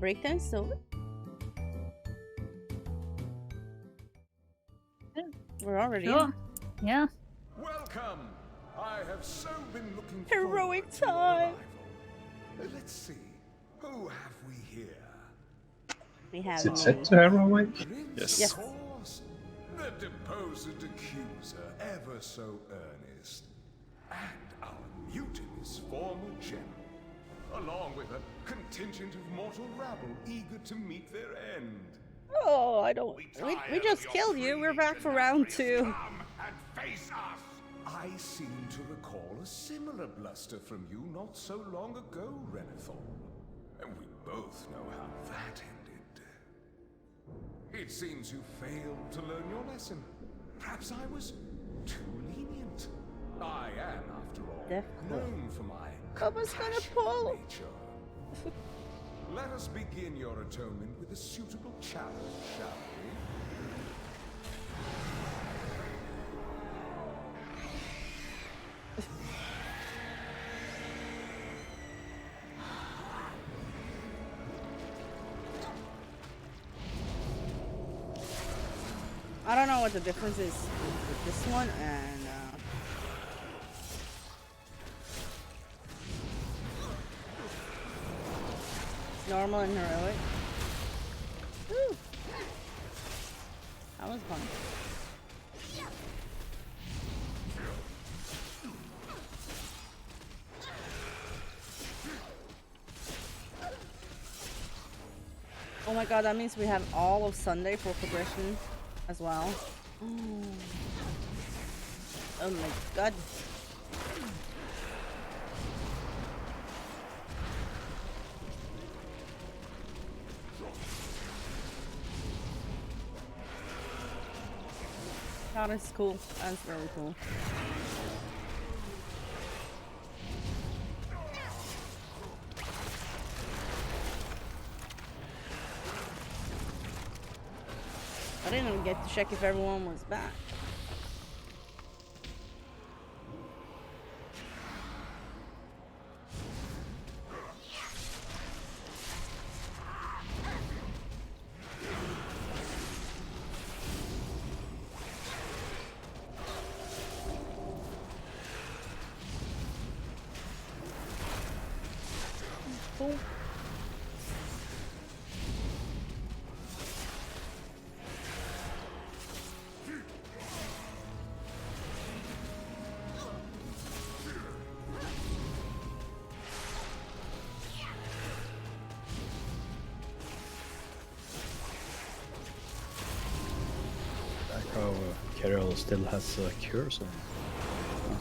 breakdance silver? We're already in. Sure. Yeah. Welcome! I have so been looking Heroic forward to your time. arrival. Let's see. Who have we here? We have Is it set to heroic? Prince, Yes. of course. The deposed accuser, ever so earnest. And our mutinous former general. Along with a contingent of mortal rabble eager to meet their end. Oh, I don't. We just killed you. We're back for round 2. Come and face us! I seem to recall a similar bluster from you not so long ago, Renethor. And we both know how that ended. It seems you failed to learn your lesson. Perhaps I was too lenient. I am, after all, known for my Bubba's gonna compassionate pull. nature. Let us begin your atonement with a suitable challenge, shall we? I don't know what the difference is with this one and normal and heroic. Woo. That was fun. Oh my god, that means we have all of Sunday for progression as well. Oh my god. That is cool. That's really cool. I didn't even get to check if everyone was back. Cool. Like how Carol still has cures on.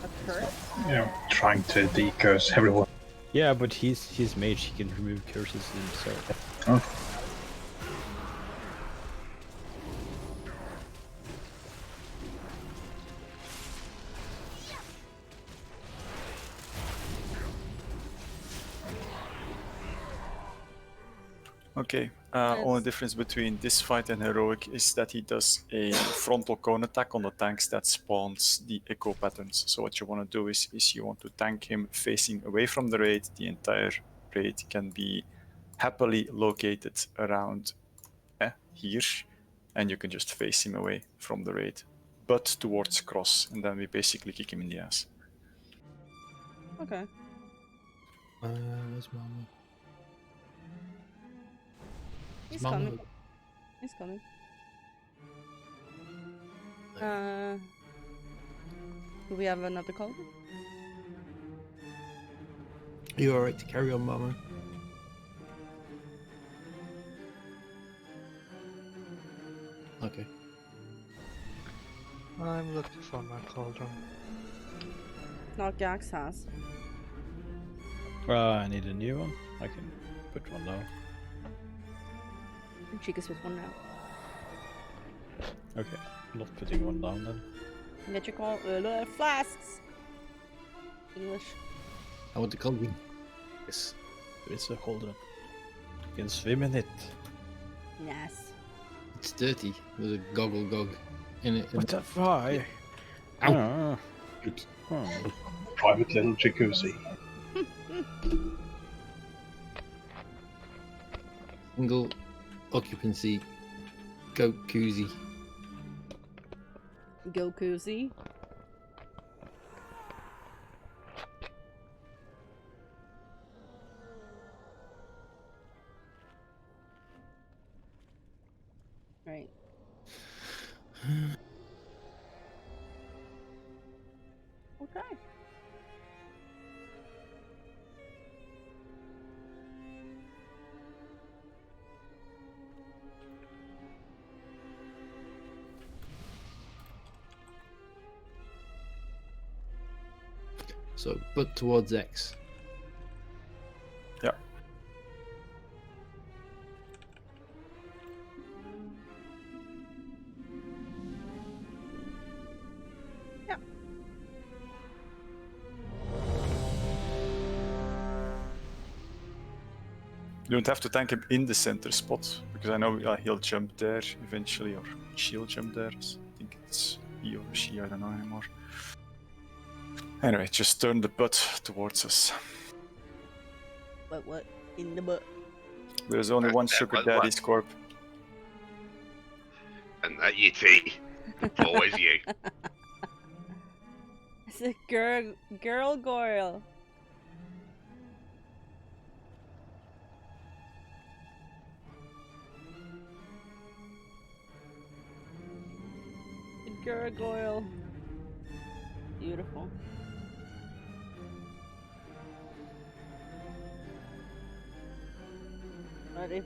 A curse? Trying to decurse everyone. Yeah, but he's mage. He can remove curses himself. Oh. Okay, only difference between this fight and heroic is that he does a frontal cone attack on the tanks that spawns the echo patterns. So what you want to do is you want to tank him facing away from the raid. The entire raid can be happily located around here, and you can just face him away from the raid, but towards cross, and then we basically kick him in the ass. Okay. Where's Mama? He's Mama. coming. He's coming. Do we have another call? Are you alright to carry on, Mama? Okay. I'm looking for my cauldron. Not Gax has. I need a new one. I can put one down. Chicas with one now. Okay, not putting one down then. Get your call flasks. English. I want the cauldron. Yes, it's a cauldron. You can swim in it. Yes. It's dirty. There's a goggle in it. What the fuck? Ow. Good. Oh. Private little jacuzzi. Single occupancy goat koozie. Go koozie. Right. Okay. So, butt towards X. Yeah. Yeah. You don't have to tank him in the center spot, because I know he'll jump there eventually, or she'll jump there. I think it's he or she, I don't know anymore. Anyway, just turn the butt towards us. What? In the butt. There's only one sugar daddy's corp. And that you tea. Always you. It's a girl Goyle. Gargoyle. Beautiful. But if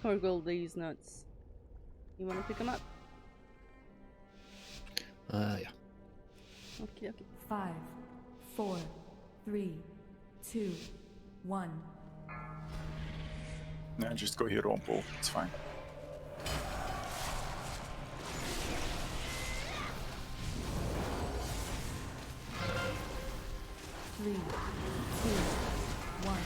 Gargoyle these nuts. You wanna pick them up? Yeah. Okay. 5, 4, 3, 2, 1. No, just go here on Paul, it's fine. Three, two, one.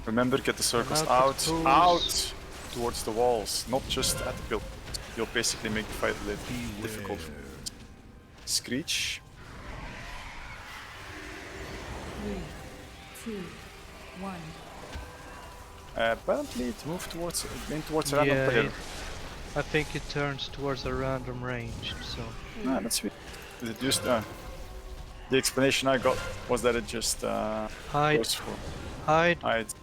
Remember, get the circles Out out, the tools. out towards the walls, not just at the build. You'll basically make the fight a little difficult. Screech. 3, 2, 1. Apparently it moved towards random Yeah, player. I think it turns towards a random range, so... Ah, that's sweet. It just, the explanation I got was that it just Hide. goes for Hide. hide.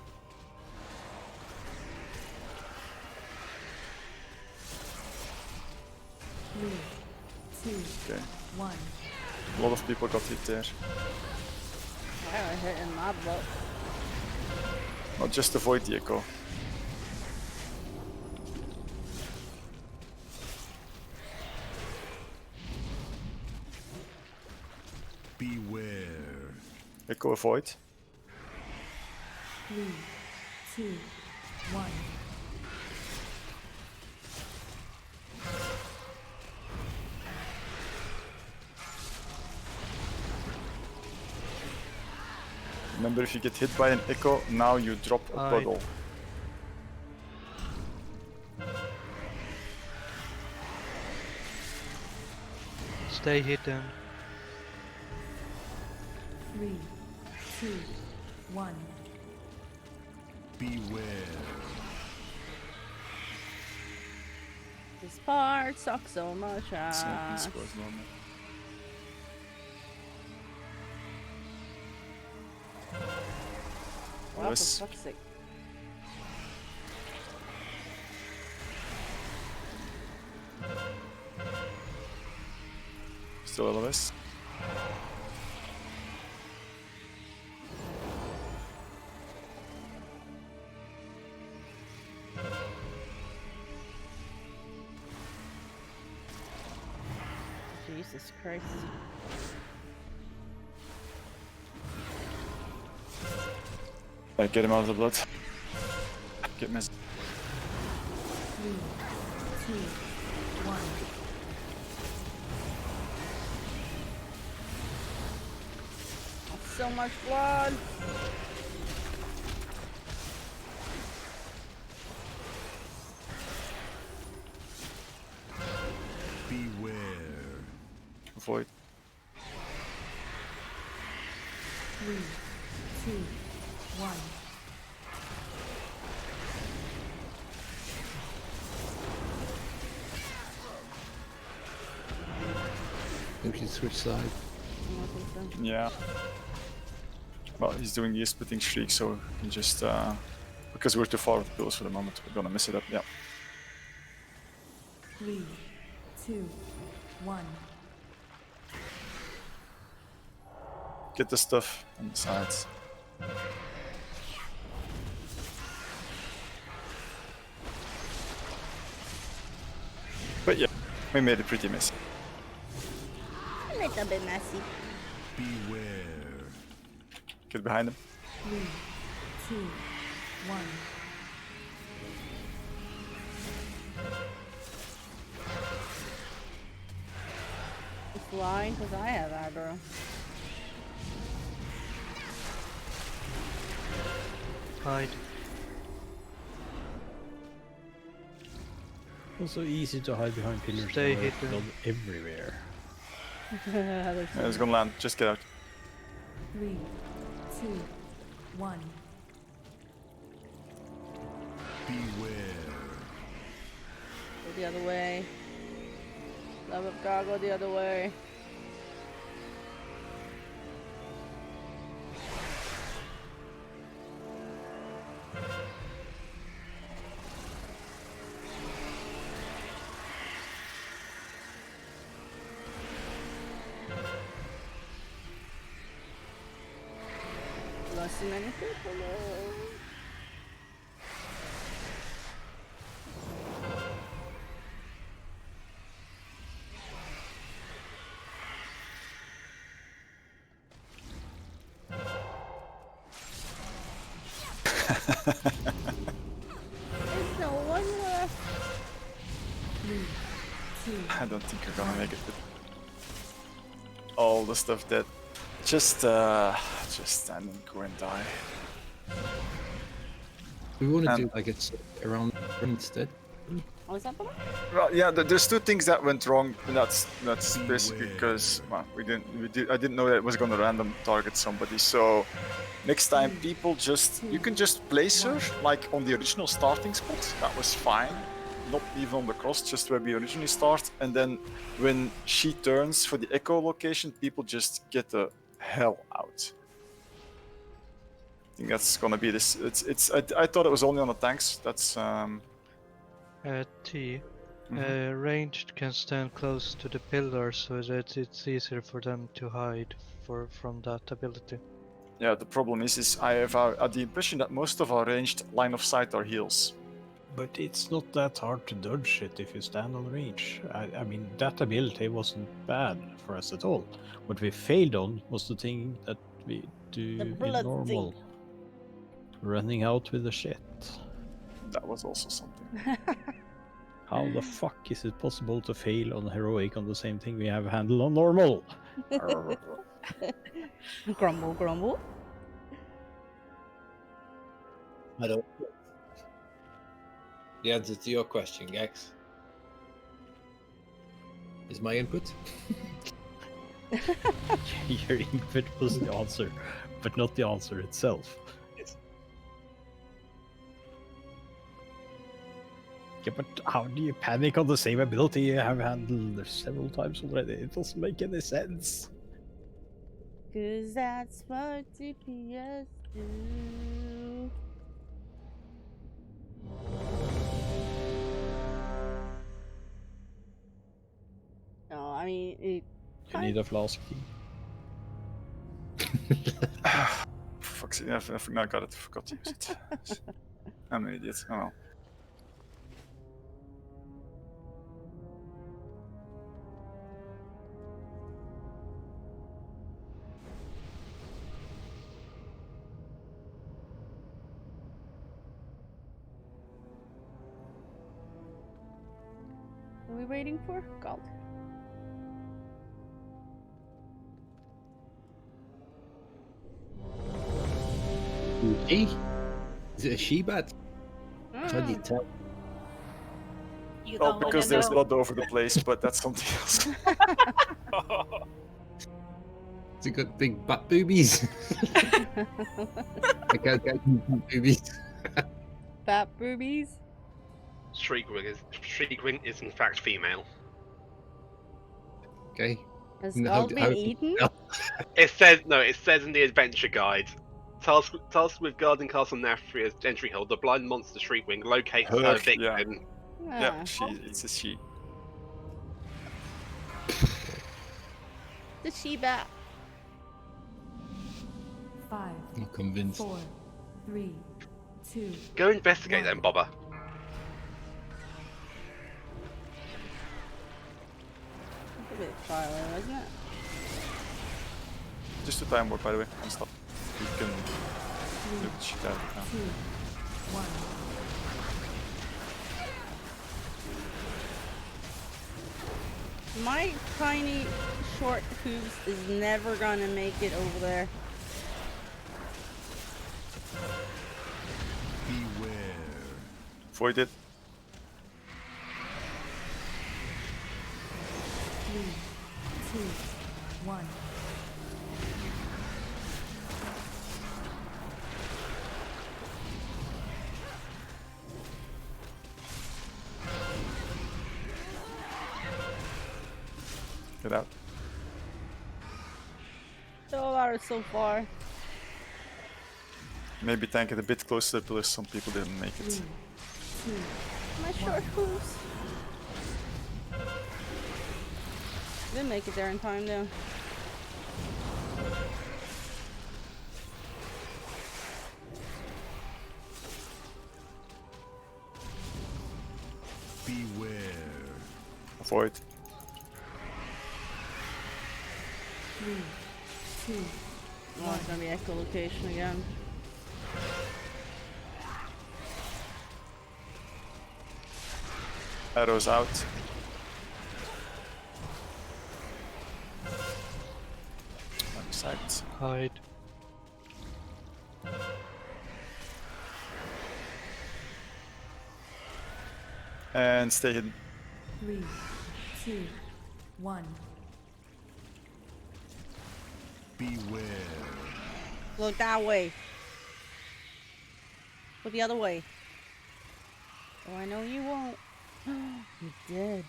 Three, 2, Okay. 1. A lot of people got hit there. Wow, I hit in my butt. Not just avoid the echo. Beware. Echo avoid. 3, 2, 1. Remember, if you get hit by an echo, now you drop a Hide. puddle. Stay hidden. 3, 2, 1. Beware. This part sucks so much ass. Wow, for Yes. fuck's sake. Still LOS. Jesus Christ. Get him out of the blood. Get missed. 3, 2, 1. so much blood. Beware. Avoid. 3, 2, 1. We should switch side. Yeah. Well, he's doing the splitting streak, so we can just because we're too far with the pills for the moment, we're gonna mess it up. Yeah. 3, 2, 1. Get the stuff on the sides. But yeah, we made it pretty messy. A little bit messy. Beware. Get behind him. 3, 2, 1. It's lying because I have aggro. Hide. Also easy to hide behind pillars. Stay now, hidden. blood everywhere. There's Yeah, it's gonna land. Just get out. 3, 2, 1. Beware. Go the other way. Love of God, go the other way. Lost too many people. There's no one left. 3, 2, I don't think you're gonna make it with all the stuff that just stand and go and die. We want to And- do like it's around instead. What's that about? Well, yeah, there's two things that went wrong. And that's basically because I didn't know that it was gonna random target somebody. So next time, people you can just place her like on the original starting spot. That was fine. Not even on the cross, just where we originally start. And then when she turns for the echo location, people just get the hell out. I think that's gonna be this. I thought it was only on the tanks. That's T. Ranged can stand close to the pillar so that it's easier for them to hide from that ability. Yeah, the problem is I have the impression that most of our ranged line of sight are heals. But it's not that hard to dodge it if you stand on range. I mean, that ability wasn't bad for us at all. What we failed on was the thing that we do The in blood normal. thing. Running out with the shit. That was also something. How the fuck is it possible to fail on heroic on the same thing we have handled on normal? Grumble, grumble. I don't. The answer to your question, Gex, is my input. Your input was the answer, but not the answer itself. Yeah, but how do you panic on the same ability you have handled several times already? It doesn't make any sense. Cause that's what DPS do. No, I mean, You need a flask key. Fuck's sake, I got it. Forgot to use it. I'm an idiot. Oh well. What are we waiting for? Gold. She? Is it a she bat? How do you tell? You Well, don't because wanna there's know. blood over the place, but that's something else. Has it got big bat boobies? I can't get bat boobies. Fat boobies. Shriekwing is in fact female. Okay. Has And all been eaten? It says in the adventure guide. Tasked with guarding Castle Nafria's entry hole, the blind monster Shriekwing locates her Yeah. victim. Yeah, Ah. it's a she. The she bat. 5, I'm convinced. 4, 3, 2. Go investigate then, Bobber. A bit far away, wasn't it? Just a time warp, by the way. And stop. You can do the shit out of it now. 2, 1. My tiny short hooves is never gonna make it over there. Beware. Void it. 3, 2, 1. Get out. So are so far. Maybe tank it a bit closer to the pillars. Some people didn't make it. 2. My short hooves. Didn't make it there in time though. Beware. Avoid. 3, 2. Oh, it's gonna be echolocation again. Arrows out. On the sides. Hide. And stay hidden. 3, 2, 1. Beware. Look that way. Look the other way. Oh, I know you won't. You did.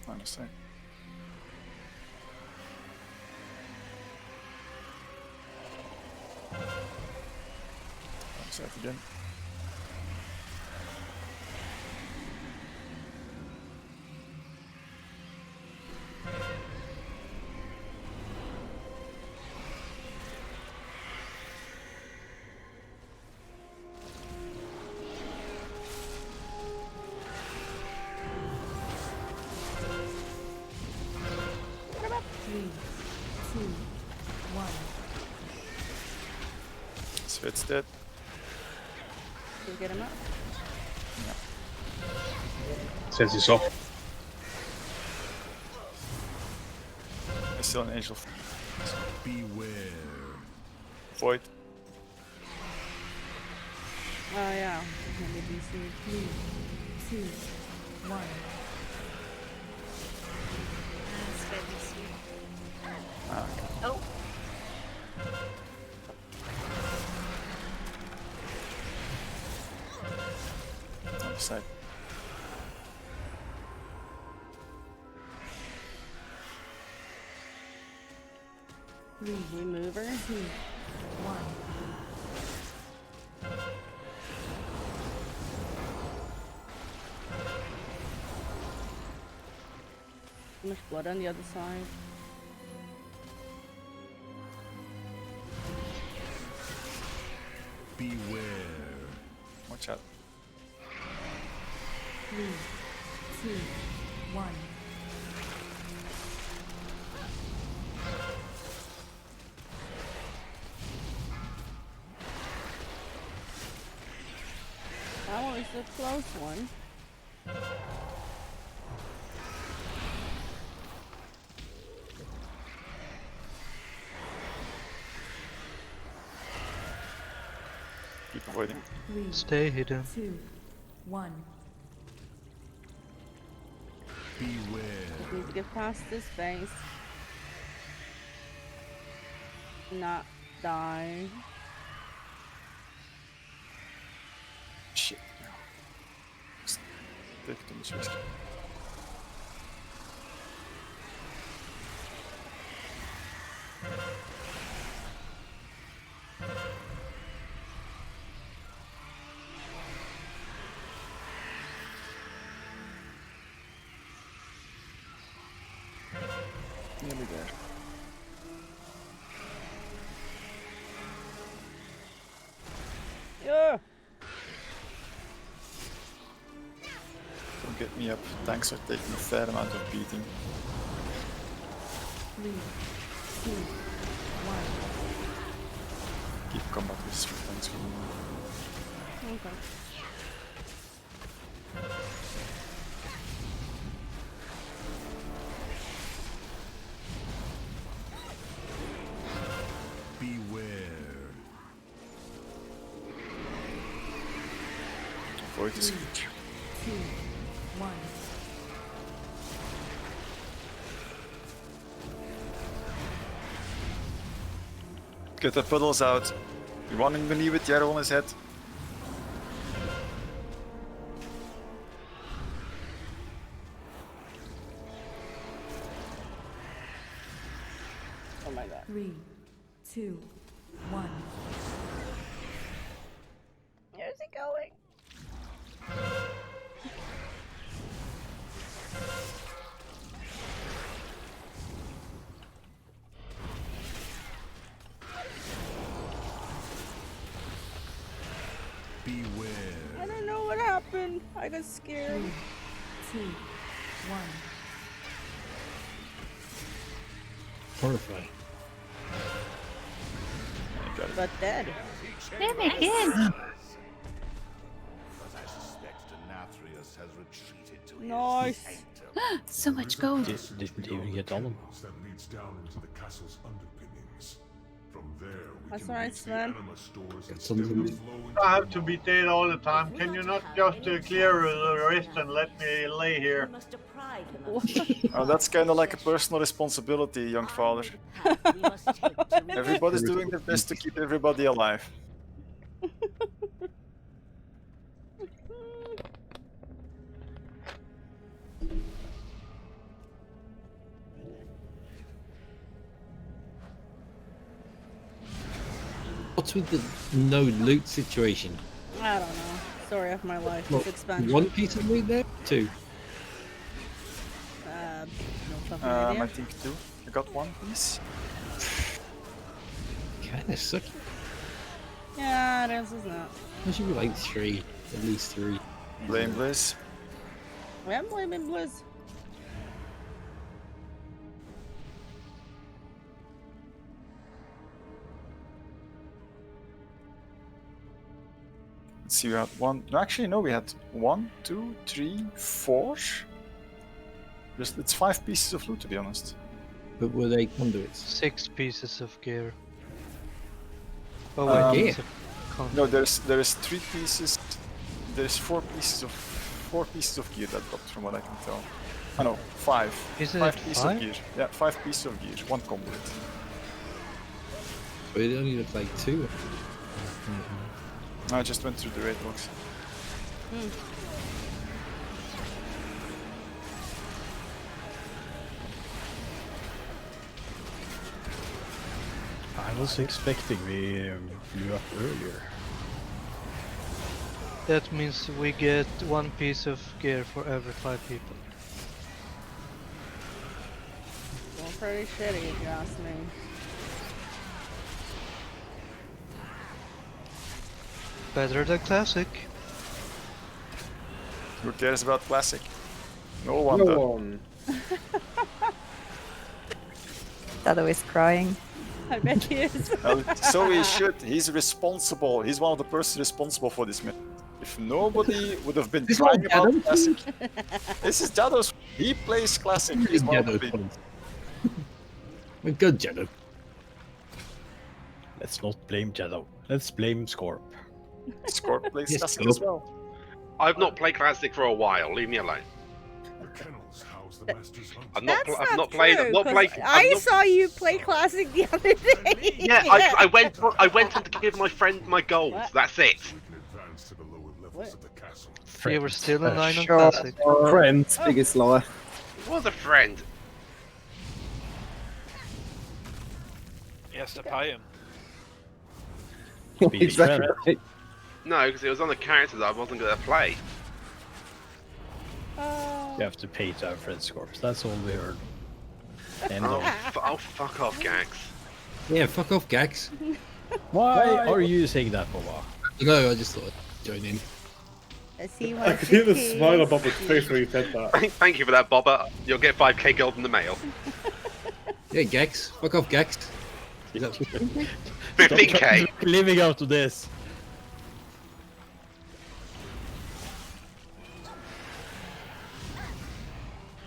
On the side. On the side again. Svet's dead. Did we get him up? Says he's off. There's still an angel. Beware. Void. Oh yeah. Maybe DC. 3, 2, 1. Ah, okay. Oh. On the side. We move her. 2, 1. Too much blood on the other side. Beware. Watch out. 3, 2, 1. That one was a close one. Avoiding. 3, Stay hidden. 2, 1. Beware. Please get past this phase. Not die. Shit. Just take too much risk. Nearly there. Yeah. Don't get me up. Tanks are taking a fair amount of beating. 3, 2, 1. Keep combat with for tanks for me. Okay. Beware. Avoid this creature. 2, 1. Get the puddles out. You're running the knee with the arrow on his head. Oh my god. 3, 2, 1. Where's it going? Beware. I don't know what happened. I got scared. 2, 1. Horrifying. But dead. Damn it, again! But I suspect Denathrius has retreated to Nice. So much gold. Didn't even get all of them. that leads down into the castle's underpinnings. From there, we That's can right, reach the Sven. anima stores and Some of stem them- the flow into I have to be dead all the time. Can you not just clear the rest and let me lay here? Oh, that's kind of like a personal responsibility, young father. Everybody's doing their best to keep everybody alive. What's with the no loot situation? I don't know. Story of my life. What, It's expansion. one piece of loot there? 2. No fucking I idea. think 2. I got 1 piece. Kinda sucky. Yeah, it is, isn't it? There should be like 3. At least 3. Blame Blizz. I'm blaming Blizz. Let's see, we had 1. No, actually, no, we had 1, 2, 3, 4. Just, it's 5 pieces of loot, to be honest. But were they conduits? 6 pieces of gear. Oh Um, wait, gear? it's a con- No, there's 3 pieces. There's 4 pieces of gear that dropped, from what I can tell. Oh no, 5. Isn't 5 it pieces 5? of gear. Yeah, 5 pieces of gear, 1 conduit. But it only looked like 2. I just went through the raid box. I was expecting we blew up earlier. That means we get 1 piece of gear for every 5 people. Well, pretty shitty if you ask me. Better than classic. Who cares about classic? No one. No does. one. Dado is crying. I bet he is. Well, so he should. He's responsible. He's one of the persons responsible for this myth. If nobody would have been This crying is about Jado. classic, this is Jado's. He plays classic. He's one of the big. Good, Jado. Let's not blame Shadow. Let's blame Scorp. Scorp plays Yes, Classic as well. I've not played Classic for a while. Leave me alone. The kennels house the master's hunt. I've not, That's I've not true, played. I've not 'cause played. I I've not- saw you play Classic the other day. Yeah, I went. I went in to give my friend my gold. What? That's it. We can advance to the lower levels What? of the castle. You were still online on Sure. Classic. Friends, biggest liar. He was a friend. Yes, to pay him. Be Is that friend. right? No, because it was on a character that I wasn't going to play. You have to pay to have friend Scorps. That's all we heard. End Oh, of. oh, fuck off, Gax. Yeah, fuck off, Gags. Why are you saying that, Boba? No, I just thought I'd join in. Let's see I what could hear the it smile is. above his face when he said that. Thank you for that, Bobber. You'll get 5k gold in the mail. Yeah, Gags. Fuck off, Gags. Is that 15k. Living out of this.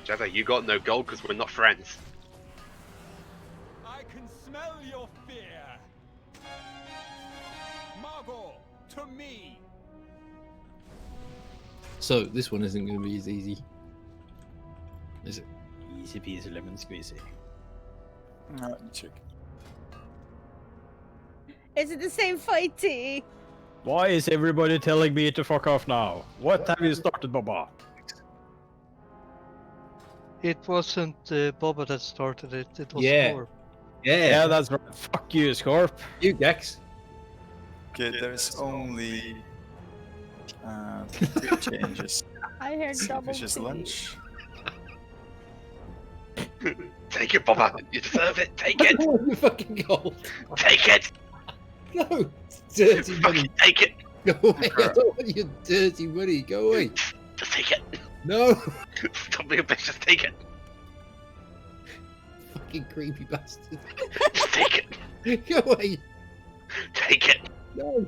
Jedi, you got no gold because we're not friends. I can smell your fear. Margot, to me. So this one isn't going to be as easy, is it? Easy peasy lemon squeezy. Let me check. Is it the same fight, T? Why is everybody telling me to fuck off now? What have you started, Boba? It wasn't Boba that started it. It was Yeah. Scorp. Yeah, that's right. Fuck you, Scorp. You, Gags. Okay, there's only 3 changes. I heard double Which is T. lunch. Take it, Bobber. You deserve it. Take it. I want your fucking gold. Take it. No, dirty money. Fucking take it. Go away. I don't want your dirty money. Go away. Just take it. No. Stop being a bitch. Just take it. Fucking creepy bastard. Just take it. Go away. Take it. No.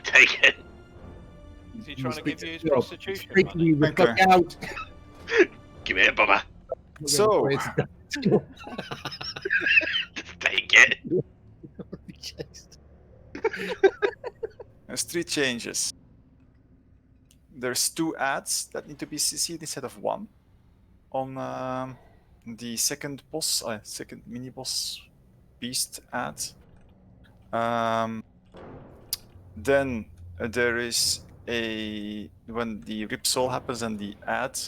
Take it. Is he trying to give you his Stop. prostitution Freaking money? you the fuck Okay. out. Give me it, Bobber. So, Just take it. there's 3 changes. There's 2 ads that need to be CC'd instead of 1 on the second boss, second mini boss beast ad. Then there is when the Rip Soul happens and the ad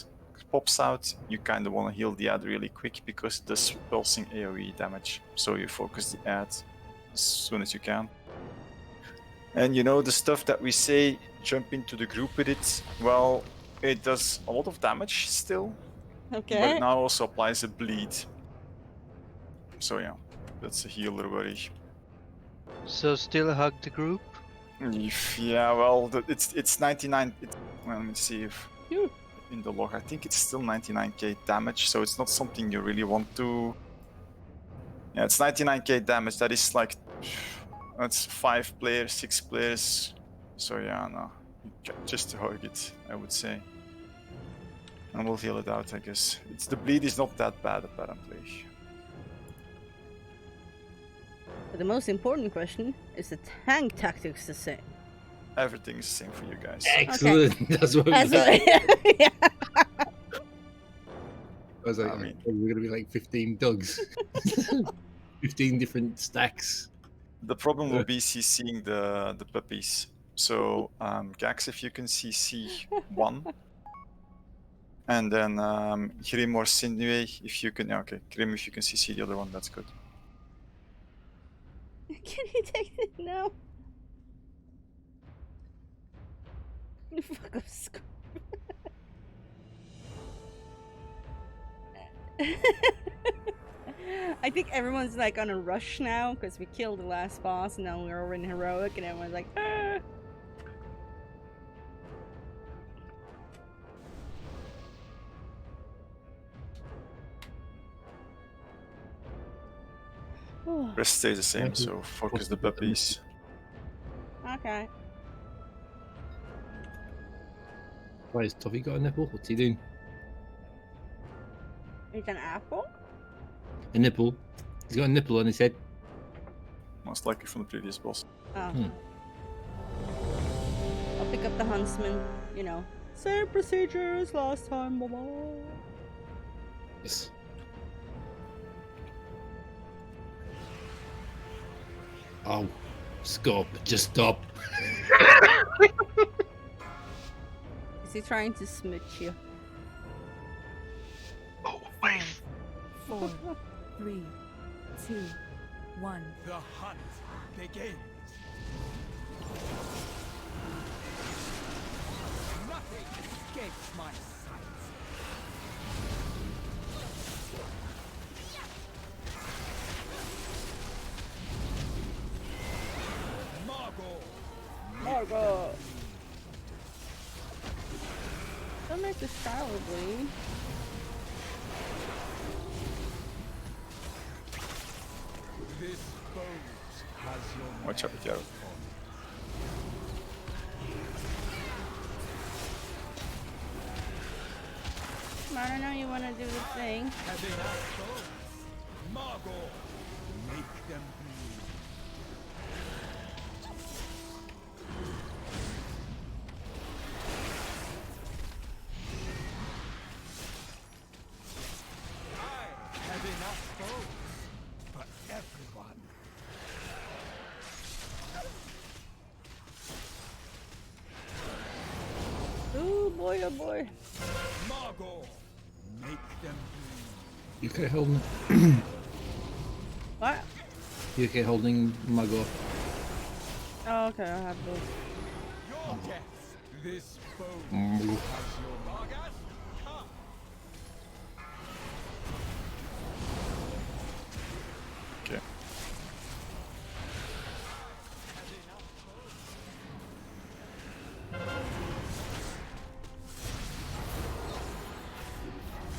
pops out, you kind of want to heal the ad really quick because it does pulsing AoE damage. So you focus the ad as soon as you can. And you know, the stuff that we say, jump into the group with it, well, it does a lot of damage still, but Okay. it now also applies a bleed. So yeah, that's a healer worry. So still hug the group? Yeah, well, it's 99. Well, let me see if Phew. in the log, I think it's still 99k damage, so it's not something you really want to. Yeah, it's 99k damage. That is like, that's 5 players, 6 players. So yeah, no, just hug it, I would say, and we'll heal it out, I guess. The bleed is not that bad apparently. But the most important question is the tank tactics the same? Everything is the same for you guys. Excellent. That's what That's I what, yeah. was like, I mean- we're going to be like 15 Dougs. 15 different stacks. The problem will be CCing the puppies. So Gax, if you can CC 1, and then Grim or Sinue, if you can. Okay, Grim, if you can CC the other one, that's good. Can you take it now? Fuck off, Scorp. I think everyone's like on a rush now because we killed the last boss and now we're over in heroic and everyone's like, ah! Rest stays the same, so focus the puppies. Okay. Why has Toffee got a nipple? What's he doing? It's an apple? A nipple. He's got a nipple on his head. Most likely from the previous boss. Oh. Hmm. Pick up the huntsman, you know. Same procedure as last time, mama. Yes. Oh, stop! Just stop. Is he trying to smooch you? Oh, wait. 4, 3, 2, 1. The hunt begins. Nothing escapes my sight. Margot! Don't make the shower bleed. This boat has your Watch out, Joe. I know you want to do the thing. Having our boats. Margot, make them bleed. I have enough boats for everyone. Ooh, boy, oh boy. Margot, make them bleed. UK holding. What? UK holding Margot. Oh, okay, I have those. Your guess. This boat Margot. has your Margas. Come. Okay.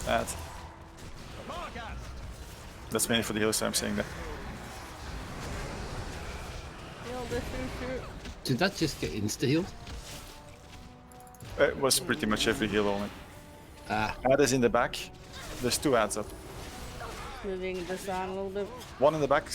That. That's mainly for the healers, so I'm saying that. Heal the shoot. Did that just get insta healed? It was pretty much every heal only. Ah. Ad is in the back. There's two ads up. Moving this on a little bit. One in the back.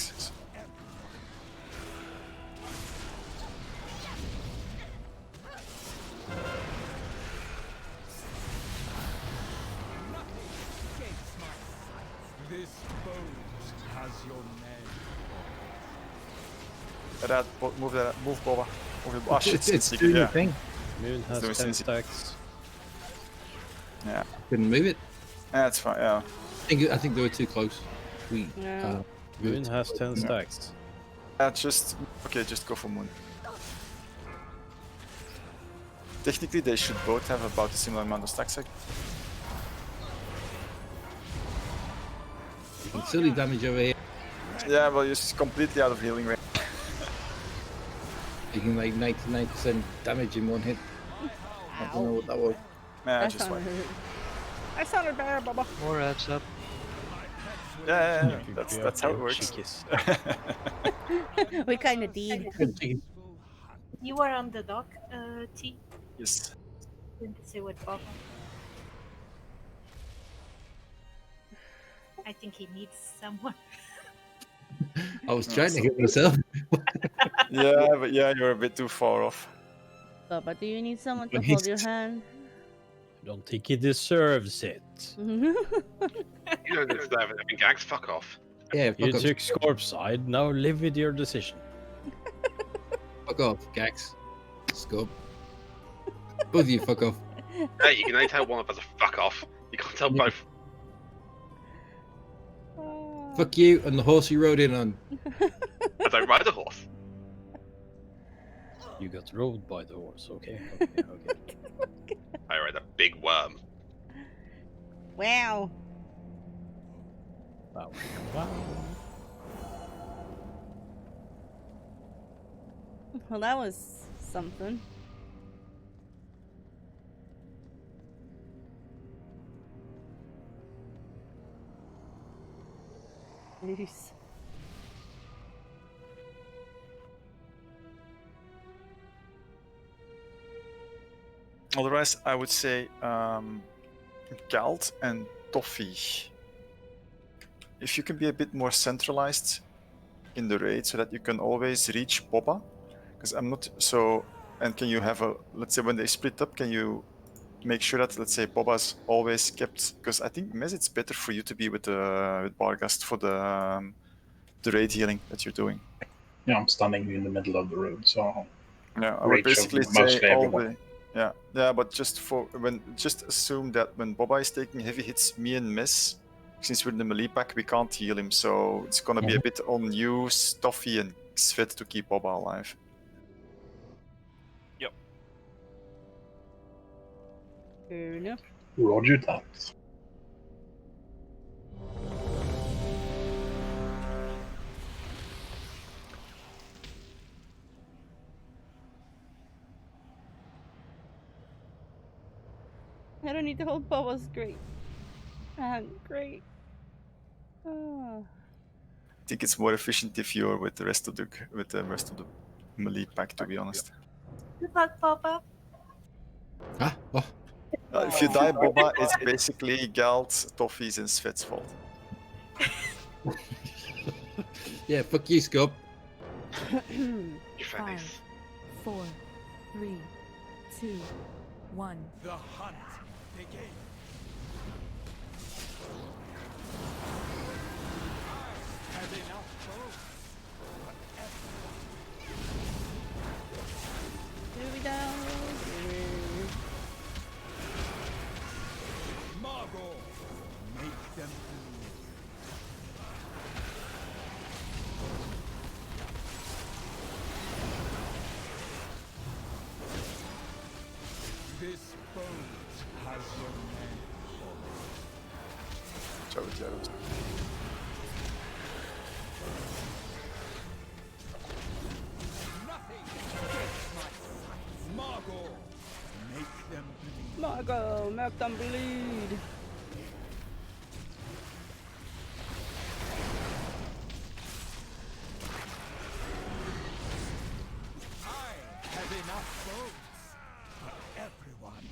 This boat has your name. That move that, move Boba. Move it. Oh shit, It's Cincy, doing the yeah. thing. Moon has Doing 10 Cincy. stacks. Yeah. Couldn't move it. That's fine, yeah. I think they were too close. We. Yeah. Moon has 10 Yeah. stacks. Just okay, just go for Moon. Technically, they should both have about a similar amount of stacks. You can silly damage over here. Yeah, well, you're just completely out of healing range. You can like 99% damage in one hit. I don't know what that was. Yeah, That just sounded, one. that sounded bad, Baba. More adds up. Yeah, that's how it works. We kind of did. You were on the dock, T. Yes. Didn't say what Bob. I think he needs someone. I was trying to hit myself. Yeah, but yeah, you're a bit too far off. Baba, do you need someone to When hold he's- your hand? I don't think he deserves it. You don't deserve it. I mean, Gags, fuck off. Yeah, You fuck off. took Scorp's side, now live with your decision. Fuck off, Gax. Scope. Both of you, fuck off. Hey, you can only tell one of us to fuck off. You can't tell both. Fuck you and the horse you rode in on. I don't ride a horse. You got rode by the horse, okay? Okay. I ride a big worm. Wow. Wow. Wow. Well, that was something. Jeez. Otherwise, I would say Galt and Toffee. If you can be a bit more centralized in the raid so that you can always reach Boba, because I'm not so And can you have a, let's say when they split up, can you make sure that, let's say, Boba's always kept, because I think Mez, it's better for you to be with Barghast for the raid healing that you're doing. Yeah, I'm standing in the middle of the room, so Yeah, I would reach basically of mostly say all everyone. the yeah, but just assume that when Boba is taking heavy hits, me and Mez, since we're in the melee pack, we can't heal him, so it's gonna be a bit on you, Stuffy, and Svet to keep Boba alive. Yep. Fair enough. Roger that. I don't need to hold Boba's great. Great. Oh. I think it's more efficient if you're with the rest of the melee pack, to be honest. Good luck, Boba. Huh? Oh. If you die, Boba, it's basically Galt, Toffee's, and Svet's fault. Yeah, fuck you, Scope. 5, 4, 3, 2, 1. The hunt begins. Have enough both. Here we go. Margot, make them bleed. This boat has your name on it. Jared. Nothing gets my sight. Margot, make them bleed. Margot, make them bleed. I have enough boats for everyone.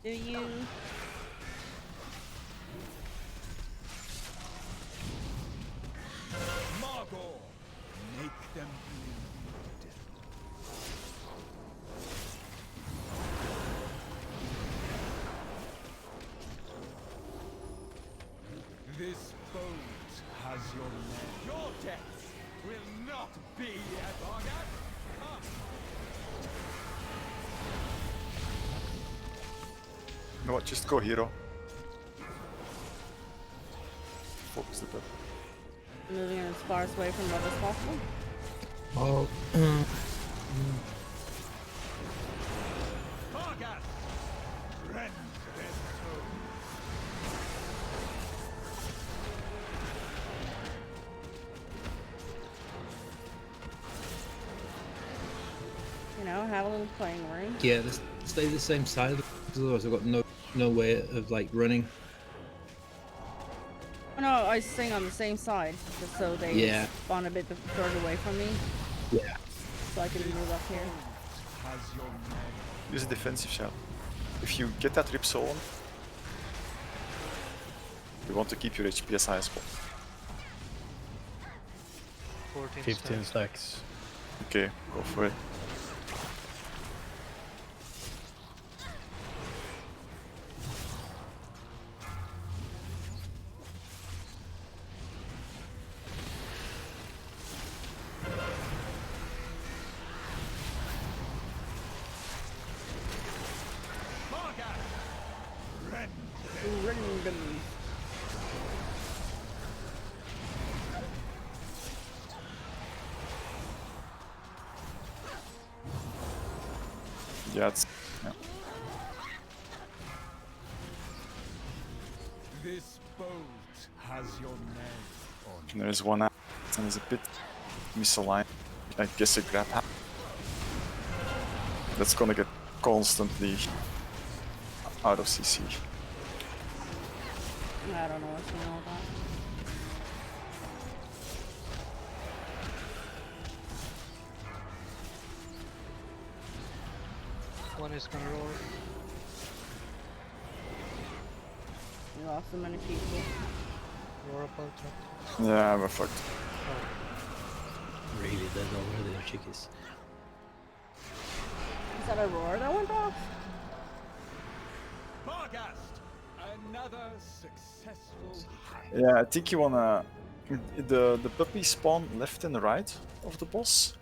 Do you? Margot, make them bleed. This boat has your name. Your death will not be at Argat. You know what? Just go hero. Focus the bit. Moving as far away from Boba as possible. Oh. Argat, rend their souls. You know, have a little playing room. Yeah, let's stay the same side, otherwise I've got no way of like running. Oh, no, I was staying on the same side, just so they spawn a bit further away from me. Yeah. So I can move up here. Use a defensive shell. If you get that Rip Soul on, you want to keep your HP as high as possible. 15 stacks. Okay, go for it. Yeah, it's... Yeah. This boat has your name on it. And there's one out, and there's a bit misaligned. I guess a grab hat. That's gonna get constantly out of CC. I don't know what's going on with that. One is gonna roar. We lost so many people. Roar about that. Yeah, we're fucked. Really dead already, chickies. Is that a roar that went off? Barghast, another successful hunt. Yeah, I think you wanna. The puppy spawn left and right of the boss.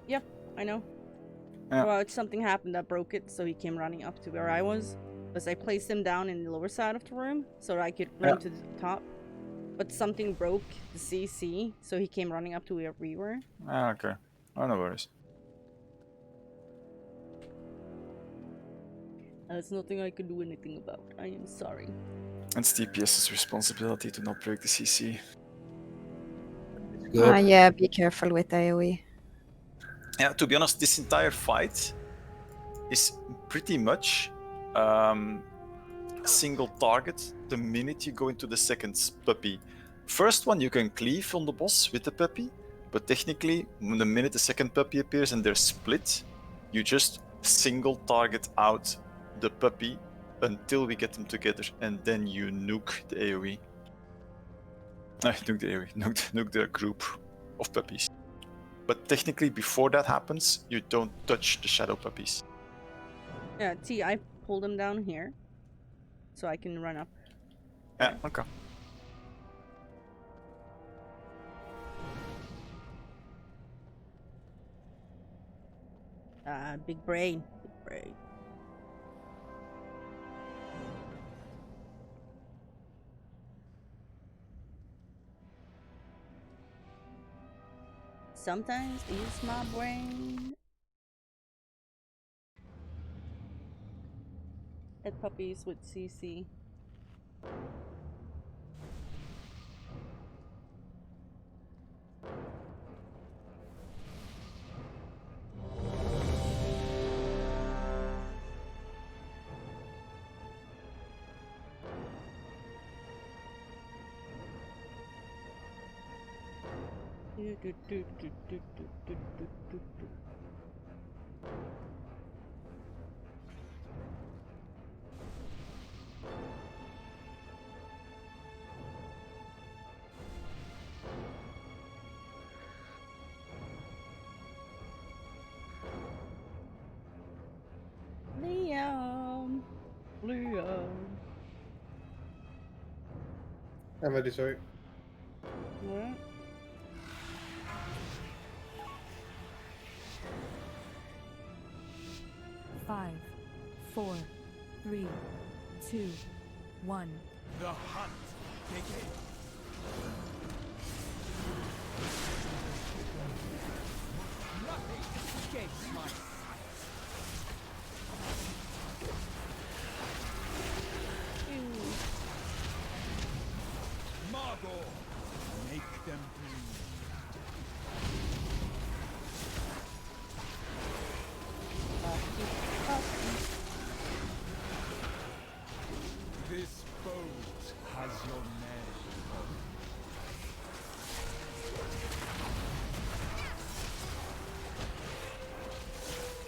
Yep, I know. Yeah. Well, something happened that broke it, so he came running up to where I was. Because I placed him down in the lower side of the room so that I could run Yeah. to the top. But something broke the CC, so he came running up to where we were. Ah, okay. Oh, no worries. There's nothing I can do anything about. I am sorry. It's DPS's responsibility to not break the CC. Yeah, be careful with AoE. Yeah, to be honest, this entire fight is pretty much single target the minute you go into the second puppy. First one you can cleave on the boss with the puppy, but technically, the minute the second puppy appears and they're split, you just single target out the puppy until we get them together, and then you nuke the AoE. Nuke the AoE, nuke the group of puppies. But technically, before that happens, you don't touch the shadow puppies. Yeah, T, I pulled him down here. So I can run up. Yeah, okay. Big brain. Big brain. Sometimes use my brain. At puppies with CC. Liam. Liam. I'm ready, sorry. What? Five, 4, 3, 2, 1. The hunt begins. Nothing escapes my sight. Margot, make them bleed. This boat has your name on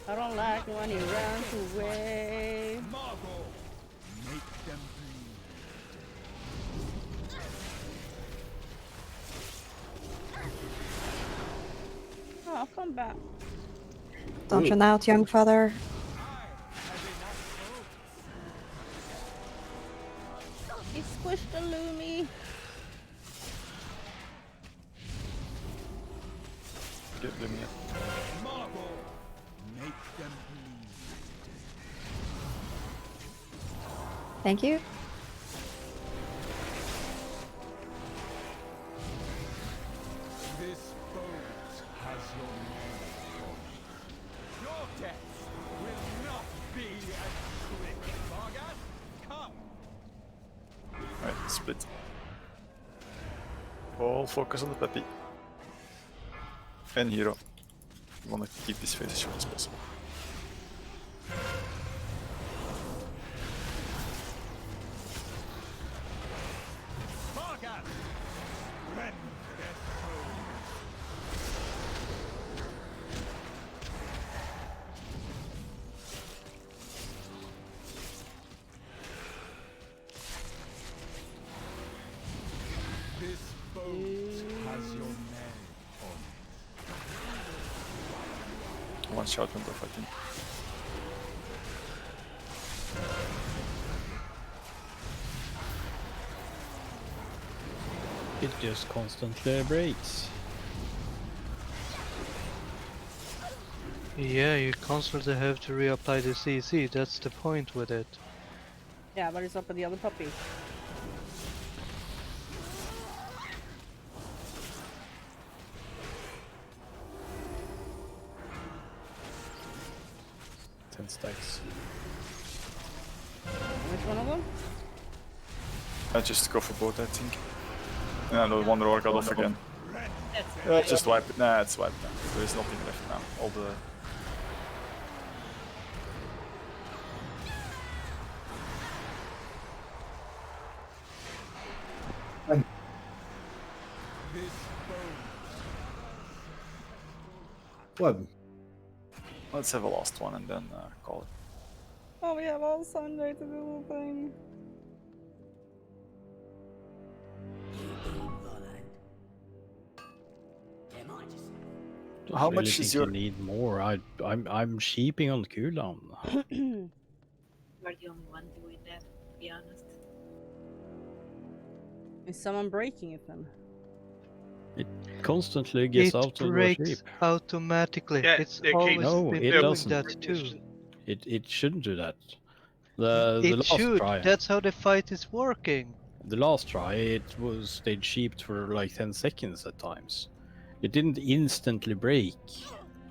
I don't like when he runs away. Margot, make them bleed. Oh, I'll come back. Don't run out, young father. He squished the Lumi. Get Lumia. Margot, make them bleed. Thank you. This boat has your name on it. Your death will not be as quick, Barghast. Come. Alright, split. All focus on the puppy. And hero. You want to keep this phase as short as possible. Barghast, rend their souls. This boat has your name on it. One shot window fighting. It just constantly breaks. Yeah, you constantly have to reapply the CC, that's the point with it. Yeah, but it's up with the other puppy. Stacks. Which one of them? I just go for both, I think. Yeah, the one roar got off again. That's Just wipe it. Nah, it's wiped now. There is nothing left now. All the... What? Let's have a last one and then call it. Oh, we have all Sunday to do the whole thing. How I much really is think your... you need more? I'm sheeping on cooldown. You're the only one doing that, to be honest. Is someone breaking it then? It constantly gets It out of the breaks shape. automatically. Yeah, It's it always keeps- No, been it doing doesn't. that too. It shouldn't do that. The It last should. try. That's how the fight is working. The last try, it was stayed sheeped for like 10 seconds at times. It didn't instantly break.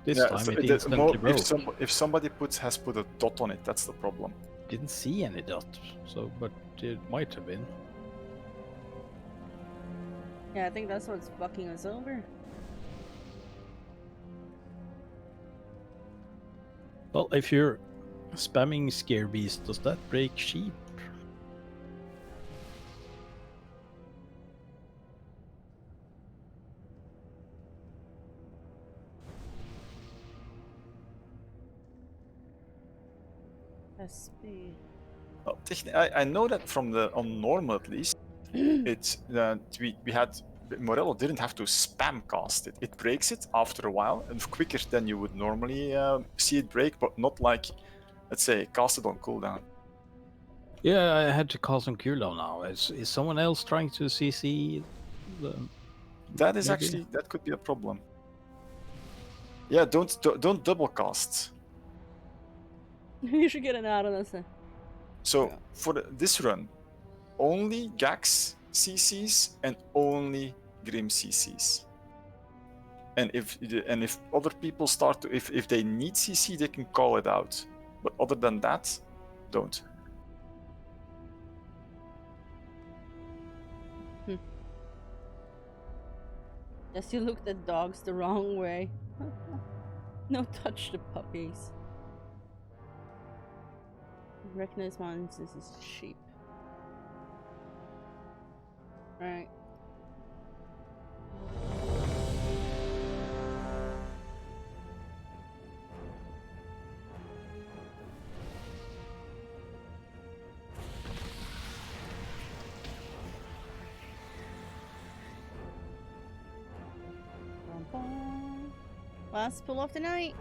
This Yeah, time so it the instantly more, broke. if somebody has put a dot on it, that's the problem. Didn't see any dot, so but it might have been. Yeah, I think that's what's fucking us over. Well, if you're spamming Scare Beast, does that break sheep? SP. Well, I know that from the on normal at least, it's we had Morello didn't have to spam cast it. It breaks it after a while and quicker than you would normally see it break, but not like, let's say, cast it on cooldown. Yeah, I had to cast on cooldown now. Is someone else trying to CC? That is Maybe. actually that could be a problem. Yeah, don't double cast. You should get an out on this. So for this run, only Gax CCs and only Grim CCs. And if other people start to if they need CC, they can call it out. But other than that, don't. Yes, you looked at dogs the wrong way. No, touch the puppies. Recognize monsters as sheep. Right. Last pull of the night.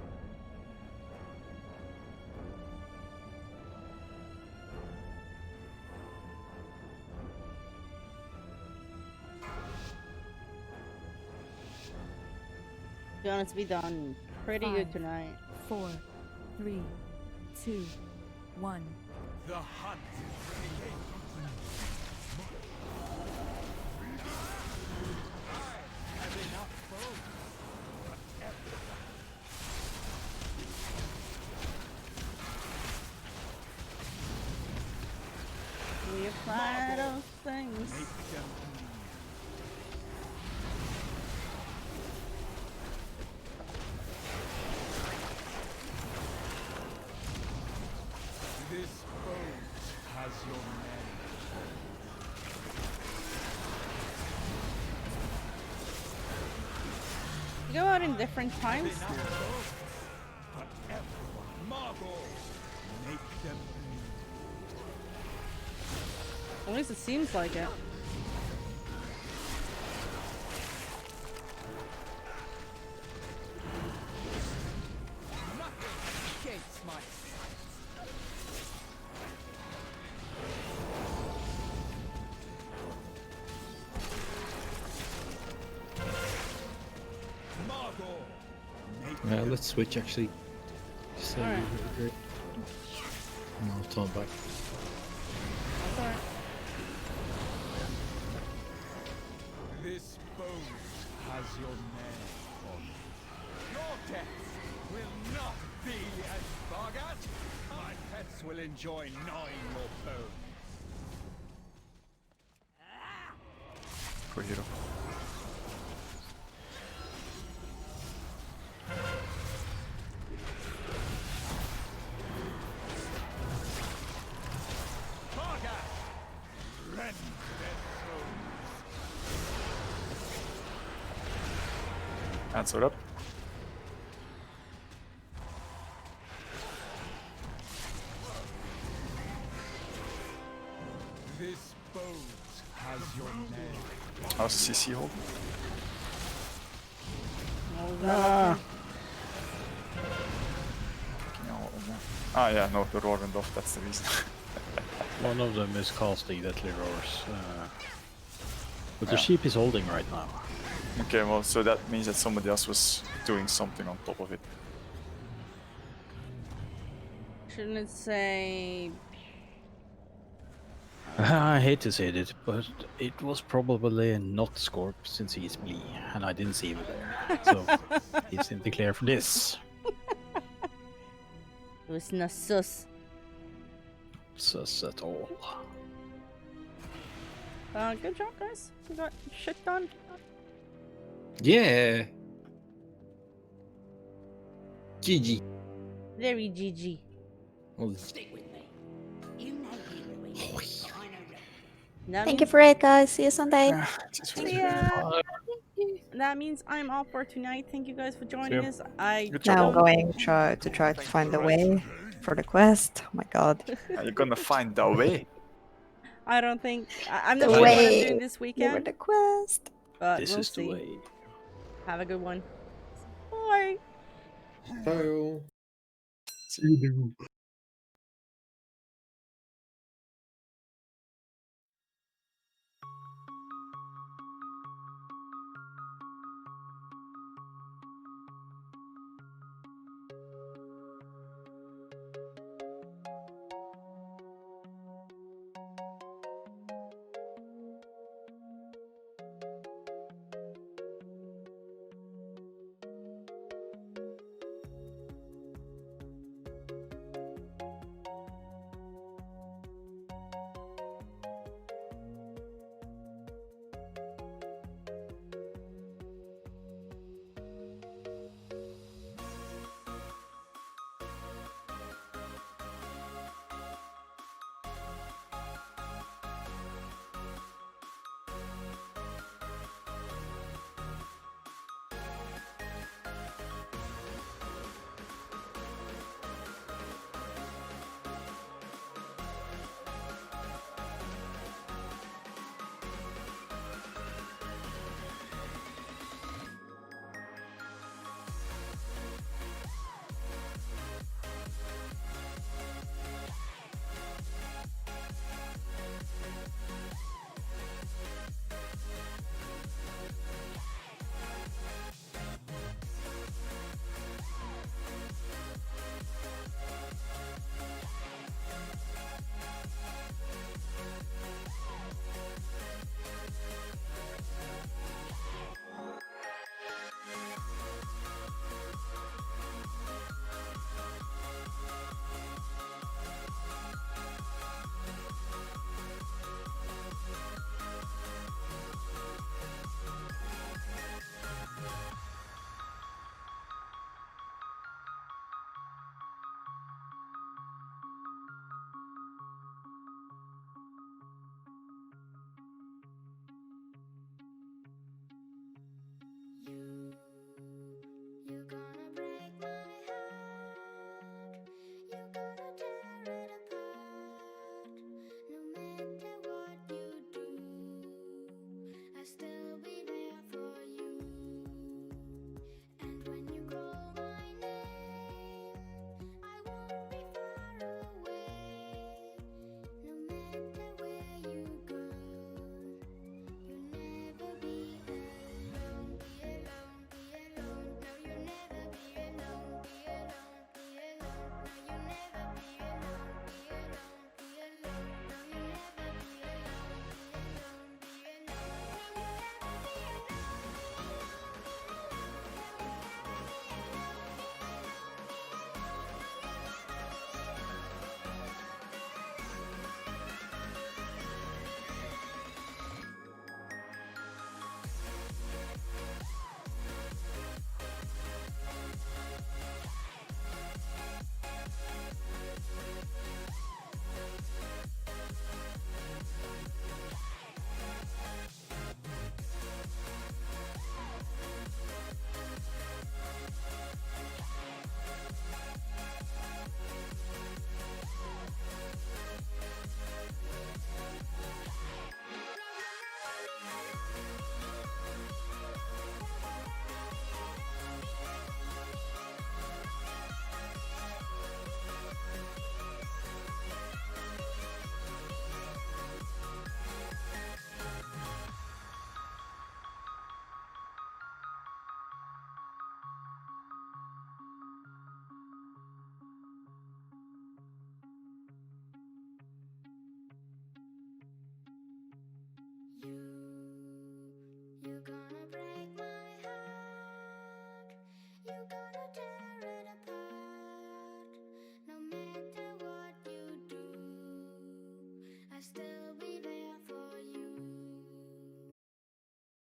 To be done pretty good tonight. 4, 3, 2, 1. The hunt We apply those things. This boat has your men. You go out in different times. But everyone, Margot, make them At least it seems like it. escapes my Let's switch actually. Just so Alright. we agree. And I'll turn back. That's alright. This boat has your name on it. Your death will not be as Vargat. My pets will enjoy gnawing your bones. For hero. Vargat! Rend their souls. Answer up. This boat has your name. How's the CC hold? Ah. Yeah, no, the roar went off, that's the reason. One of them is casting Deathly Roars. But the sheep is holding right now. Okay, well, so that means that somebody else was doing something on top of it. Shouldn't it say? I hate to say it, but it was probably not Scorp since he's Blee, and I didn't see him there. So he's in the clear for this. It was not sus. Sus at all. Good job, guys. You got shit done. Yeah. GG. Very GG. Well, Thank you for it, guys. See you Sunday. Yeah. That means I'm off for tonight. Thank you guys for joining us. Now I'm going to try to find a way for the quest. Oh my god. Are you gonna find the way? I don't think I'm not The sure what I'm way. doing this weekend. For the quest. But This we'll is see. the way. Have a good one. Bye. Bye. See you. Be alone, no, you'll never be alone. You're gonna tear it apart. No matter what you do, I still be